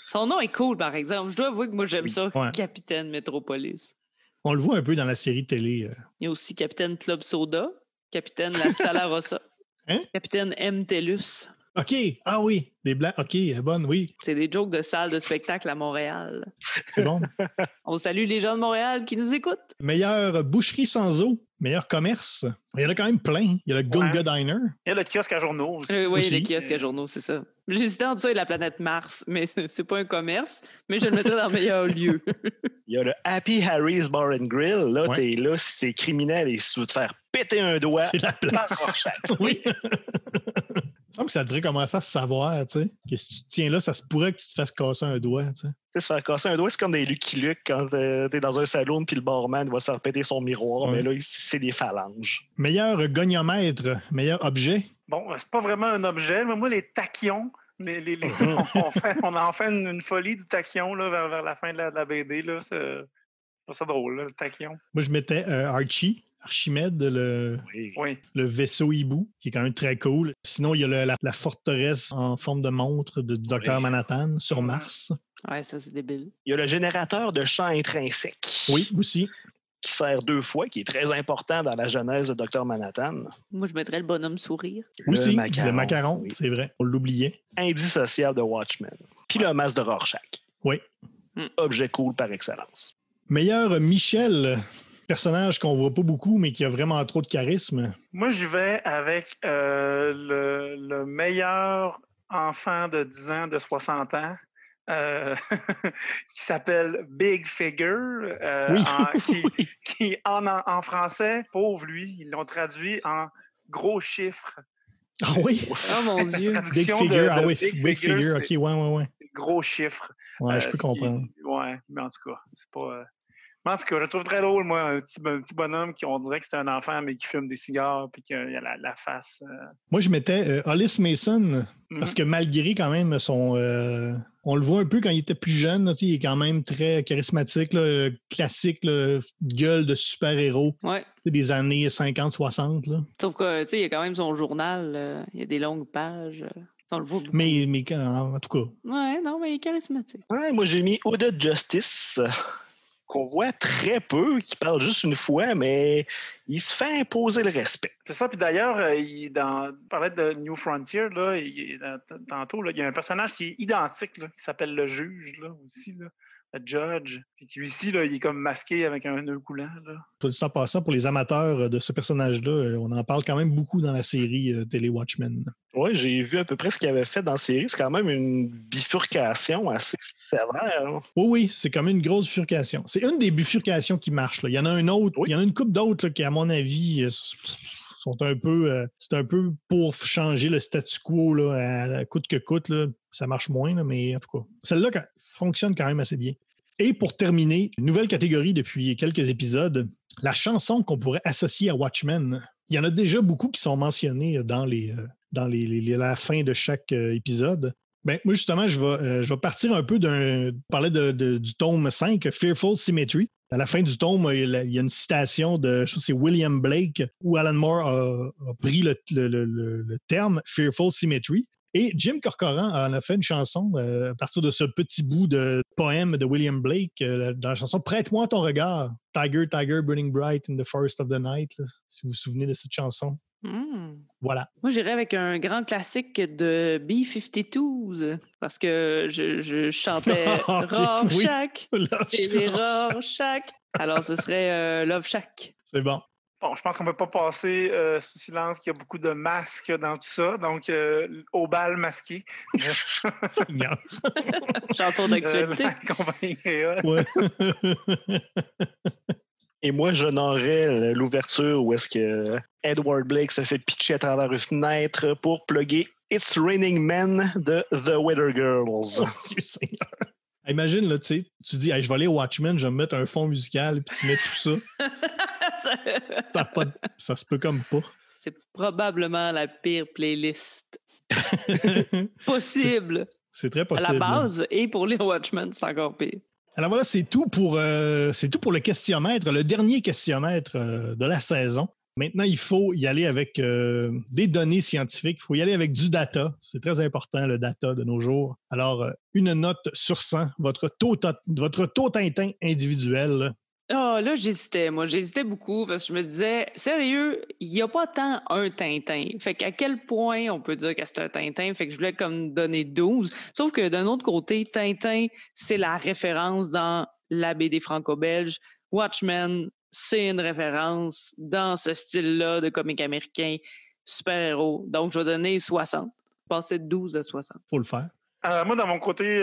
Son nom est cool, par exemple. Je dois avouer que moi, j'aime ça. Ouais. Capitaine Metropolis. On le voit un peu dans la série de télé. Il y a aussi Capitaine Club Soda, Capitaine La Salarossa, Hein? Capitaine M. Tellus. OK. Ah oui. Des blagues. OK, elle est bonne, oui. C'est des jokes de salle de spectacle à Montréal. C'est bon. On salue les gens de Montréal qui nous écoutent. Meilleure boucherie sans eau. Meilleur commerce. Il y en a quand même plein. Il y a le Gunga Diner. Il y a le kiosque à journaux aussi. Oui, Aussi. le kiosque à journaux, c'est ça. J'hésitais entre ça et la planète Mars, mais c'est pas un commerce, mais je le mettrais dans le meilleur lieu. Il y a le Happy Harry's Bar and Grill. Là, Ouais. t'es là, si t'es criminel et si tu veux te faire péter un doigt, C'est la place. passe Rorschach. Oui. Il me semble que ça devrait commencer à se savoir, tu sais. Que si tu te tiens là, ça se pourrait que tu te fasses casser un doigt, tu sais. Tu sais, se faire casser un doigt, c'est comme des Lucky Luke quand t'es dans un salon puis le barman va se faire péter son miroir. Ouais. Mais là, c'est des phalanges. Meilleur goniomètre. Meilleur objet. Bon, c'est pas vraiment un objet, mais moi, les tachyons, on en fait une folie du tachyon là, vers la fin de la BD. Là, c'est ça drôle, là, le tachyon. Moi, je mettais Archimède, Oui. Oui. le vaisseau hibou, qui est quand même très cool. Sinon, il y a la forteresse en forme de montre de Dr. Oui. Manhattan sur Mars. Ouais, ça, c'est débile. Il y a le générateur de champs intrinsèques Oui, aussi. qui sert 2 fois, qui est très important dans la genèse de Dr. Manhattan. Moi, je mettrais le bonhomme sourire. Aussi, le macaron, oui. c'est vrai. On l'oubliait. Indissociable de Watchmen. Puis le masque de Rorschach. Oui. Objet cool par excellence. Meilleur Michel, personnage qu'on voit pas beaucoup, mais qui a vraiment trop de charisme. Moi, j'y vais avec le meilleur enfant de 10 ans, de 60 ans, qui s'appelle Big Figure, Oui. qui en français, pauvre lui, ils l'ont traduit en gros chiffres. Ah oui? Oh mon Dieu. Big Traduction Figure, ah oui, Big Big Figure, c'est ok, ouais. gros chiffres. Ouais, je peux Ce qui- comprendre. Ouais, mais en tout cas, c'est pas. Mais en tout cas, je le trouve très drôle, moi, un petit bonhomme qui, on dirait que c'est un enfant, mais qui fume des cigares, puis qu'il a la face. Moi, je mettais Hollis Mason, parce que malgré quand même son... on le voit un peu quand il était plus jeune, là, tu sais, il est quand même très charismatique, là, classique, là, gueule de super-héros Ouais. des années 50-60. Là. Sauf que, tu sais, il y a quand même son journal. Il y a des longues pages. On le voit beaucoup. Mais en tout cas, Ouais, non, mais il est charismatique. Ouais, moi, j'ai mis Hooded Justice, qu'on voit très peu, qui parle juste une fois, mais il se fait imposer le respect. C'est ça, puis d'ailleurs, il parlait de New Frontier, là, tantôt, là, il y a un personnage qui est identique, là, qui s'appelle le juge, là, aussi. Là. Judge. Puis ici, là, il est comme masqué avec un nœud coulant. Là. Soit dit en passant, pour les amateurs de ce personnage-là, on en parle quand même beaucoup dans la série télé Watchmen. Oui, j'ai vu à peu près ce qu'il avait fait dans la série. C'est quand même une bifurcation assez sévère. Hein. Oui, c'est quand même une grosse bifurcation. C'est une des bifurcations qui marche. Là. Il y en a une autre, il y en a une couple d'autres là, qui, à mon avis, sont un peu, c'est un peu pour changer le statu quo là, à coûte que coûte. Là. Ça marche moins, là, mais en tout cas, celle-là fonctionne quand même assez bien. Et pour terminer, une nouvelle catégorie depuis quelques épisodes, la chanson qu'on pourrait associer à Watchmen. Il y en a déjà beaucoup qui sont mentionnés dans la fin de chaque épisode. Ben, moi, justement, je vais partir un peu parler du tome 5, Fearful Symmetry. À la fin du tome, il y a une citation de, je pense que c'est William Blake, où Alan Moore a pris le terme Fearful Symmetry. Et Jim Corcoran en a fait une chanson à partir de ce petit bout de poème de William Blake dans la chanson « Prête-moi ton regard, Tiger, Tiger, burning bright in the forest of the night », si vous vous souvenez de cette chanson. Voilà. Moi, j'irais avec un grand classique de B-52s parce que je chantais Rorschach. Oui. Rorschach. Alors, ce serait Love Shack. C'est bon. Bon, je pense qu'on ne peut pas passer sous silence qu'il y a beaucoup de masques dans tout ça. Donc, au bal masqué. Chanson d'actualité. La compagnie créole. Ouais. Et moi, j'honorerais l'ouverture où est-ce que Edward Blake se fait pitcher à travers une fenêtre pour plugger It's Raining Men de The Weather Girls. Oh, Dieu Seigneur. Imagine, là, tu dis, hey, je vais aller au Watchmen, je vais me mettre un fond musical, puis tu mets tout ça. Ça se peut comme pas. C'est probablement la pire playlist possible. C'est très possible. À la base, et pour les Watchmen, c'est encore pire. Alors voilà, c'est tout pour le questionnaire, le dernier questionnaire de la saison. Maintenant, il faut y aller avec des données scientifiques. Il faut y aller avec du data. C'est très important, le data de nos jours. Alors, une note sur 100, votre taux Tintin individuel. Là, j'hésitais. Moi, j'hésitais beaucoup parce que je me disais, sérieux, il n'y a pas tant un Tintin. Fait qu'à quel point on peut dire que c'est un Tintin? Fait que je voulais comme donner 12. Sauf que d'un autre côté, Tintin, c'est la référence dans la BD franco-belge. Watchmen, c'est une référence dans ce style-là de comique américain super-héros. Donc, je vais donner 60. Passer de 12 à 60. Faut le faire. Moi, de mon côté,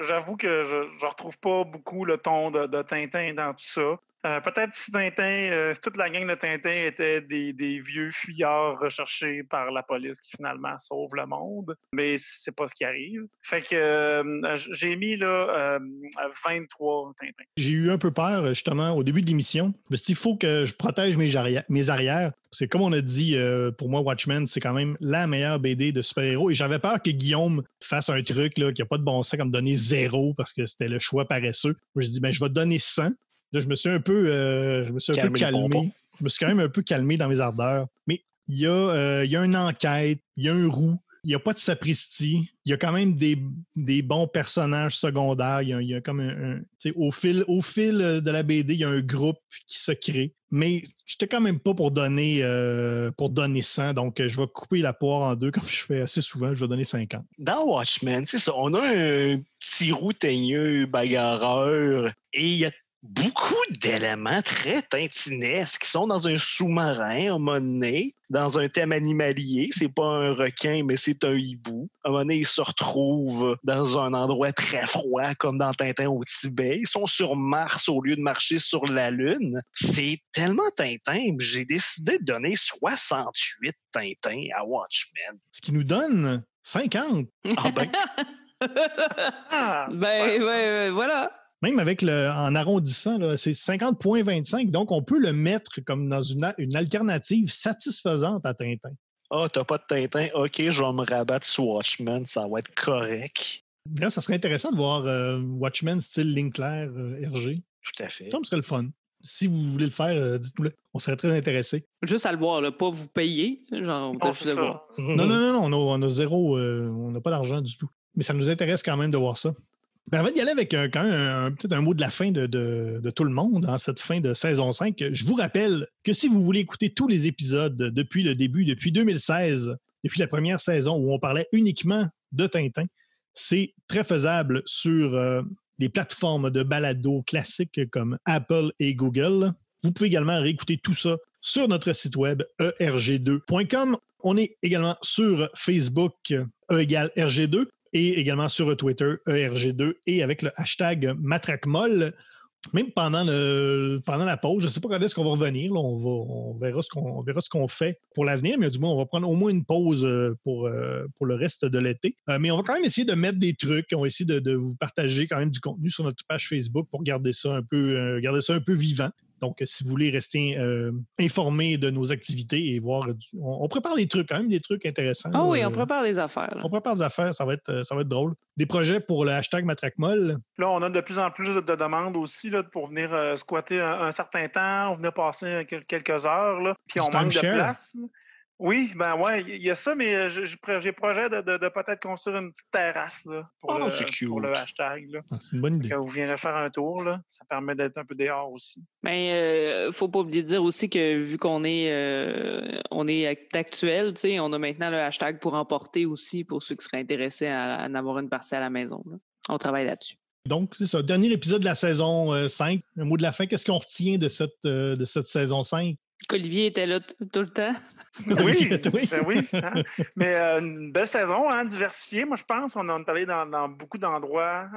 j'avoue que je ne retrouve pas beaucoup le ton de Tintin dans tout ça. Peut-être si toute la gang de Tintin était des vieux fuyards recherchés par la police qui finalement sauvent le monde, mais c'est pas ce qui arrive. Fait que j'ai mis là 23 Tintin. J'ai eu un peu peur, justement, au début de l'émission. Je me suis dit, il faut que je protège mes arrières. Parce que comme on a dit, pour moi, Watchmen, c'est quand même la meilleure BD de super-héros. Et j'avais peur que Guillaume fasse un truc là, qui n'a pas de bon sens, comme donner 0 parce que c'était le choix paresseux. Moi, je dis, je vais te donner 100. Là, je me suis un peu calmé. Je me suis quand même un peu calmé dans mes ardeurs. Mais il y a une enquête, il y a un roux, il n'y a pas de sapristi, il y a quand même des bons personnages secondaires. Il y a comme au fil de la BD, il y a un groupe qui se crée. Mais je n'étais quand même pas pour donner 100. Donc, je vais couper la poire en deux comme je fais assez souvent. Je vais donner 50. Dans Watchmen, c'est ça. On a un petit roux teigneux bagarreur et il y a beaucoup d'éléments très tintinesques qui sont dans un sous-marin, à un moment donné, dans un thème animalier. C'est pas un requin, mais c'est un hibou. À un moment donné, ils se retrouvent dans un endroit très froid, comme dans Tintin au Tibet. Ils sont sur Mars au lieu de marcher sur la Lune. C'est tellement Tintin, j'ai décidé de donner 68 Tintin à Watchmen. Ce qui nous donne 50. Ah ben... Voilà. Même en arrondissant, là, c'est 50,25. Donc, on peut le mettre comme dans une alternative satisfaisante à Tintin. Ah, t'as pas de Tintin? OK, je vais me rabattre sur Watchmen. Ça va être correct. Là, ça serait intéressant de voir Watchmen style Linkler, Hergé. Tout à fait. Ça me serait le fun. Si vous voulez le faire, dites-nous-le. On serait très intéressés. Juste à le voir, là, pas vous payer. Genre, Oh, c'est ça. voir. Non, on a zéro. On n'a pas d'argent du tout. Mais ça nous intéresse quand même de voir ça. Ben, avant d'y aller avec quand même peut-être un mot de la fin de tout le monde en cette fin de saison 5, je vous rappelle que si vous voulez écouter tous les épisodes depuis le début, depuis 2016, depuis la première saison où on parlait uniquement de Tintin, c'est très faisable sur les plateformes de balado classiques comme Apple et Google. Vous pouvez également réécouter tout ça sur notre site web erg2.com. On est également sur Facebook E=RG2 et également sur Twitter ERG2 et avec le hashtag MatraqueMolle. Même pendant la pause, je ne sais pas quand est-ce qu'on va revenir. Là, on verra ce qu'on fait pour l'avenir, mais du moins, on va prendre au moins une pause pour le reste de l'été. Mais on va quand même essayer de mettre des trucs. On va essayer de vous partager quand même du contenu sur notre page Facebook pour garder ça un peu vivant. Donc, si vous voulez rester informé de nos activités et voir, on prépare des trucs, quand même des trucs intéressants. Ah oui, on prépare des affaires. Là. On prépare des affaires, ça va être drôle. Des projets pour le hashtag MatraqueMolle. Là, on a de plus en plus de demandes aussi là, pour venir squatter un certain temps, venir passer quelques heures, là, puis on manque de place. Oui, ben ouais, il y a ça, mais j'ai projet de peut-être construire une petite terrasse là, pour le hashtag. Là. C'est une bonne idée. Quand vous viendrez faire un tour, là, ça permet d'être un peu dehors aussi. Mais faut pas oublier de dire aussi que vu qu'on est actuel, on a maintenant le hashtag pour emporter aussi pour ceux qui seraient intéressés à en avoir une partie à la maison. Là. On travaille là-dessus. Donc, c'est ça. Dernier épisode de la saison 5. Un mot de la fin. Qu'est-ce qu'on retient de cette saison 5? Qu'Olivier était là tout le temps. Oui, ça. Mais une belle saison, hein, diversifiée, moi je pense. On est allé dans beaucoup d'endroits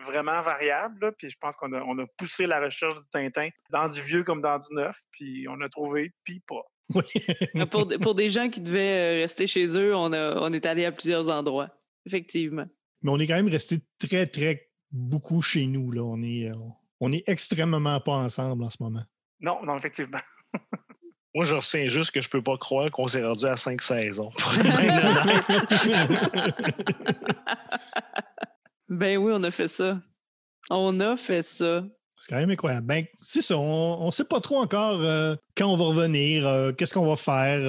vraiment variables. Là, puis je pense qu'on a poussé la recherche du Tintin dans du vieux comme dans du neuf. Puis on a trouvé, puis pas. Oui. Pour des gens qui devaient rester chez eux, on est allé à plusieurs endroits, effectivement. Mais on est quand même resté très, très beaucoup chez nous. Là. On est extrêmement pas ensemble en ce moment. Non, effectivement. Moi, je retiens juste que je peux pas croire qu'on s'est rendu à 5 saisons. Ben oui, on a fait ça. C'est quand même incroyable. Ben, c'est ça, on ne sait pas trop encore quand on va revenir, qu'est-ce qu'on va faire.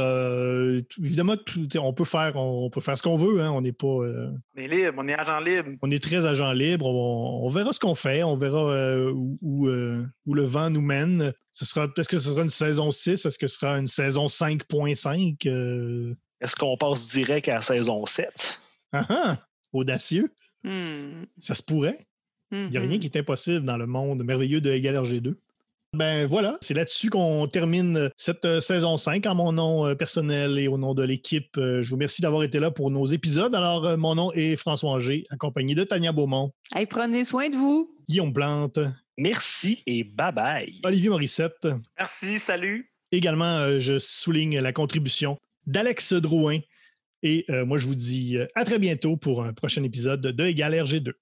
Évidemment, on peut faire ce qu'on veut. Hein, on n'est pas... On est libre, on est agent libre. On est très agent libre. On verra ce qu'on fait. On verra où le vent nous mène. Est-ce que ce sera une saison 6? Est-ce que ce sera une saison 5.5? Est-ce qu'on passe direct à la saison 7? Audacieux. Ça se pourrait. Il n'y a rien qui est impossible dans le monde merveilleux de =RG2. Ben voilà, c'est là-dessus qu'on termine cette saison 5 en mon nom personnel et au nom de l'équipe. Je vous remercie d'avoir été là pour nos épisodes. Alors, mon nom est François Anger, accompagné de Tania Beaumont. Hey, prenez soin de vous. Guillaume Plante. Merci et bye-bye. Olivier Morissette. Merci, salut. Également, je souligne la contribution d'Alex Drouin. Et moi, je vous dis à très bientôt pour un prochain épisode de =RG2.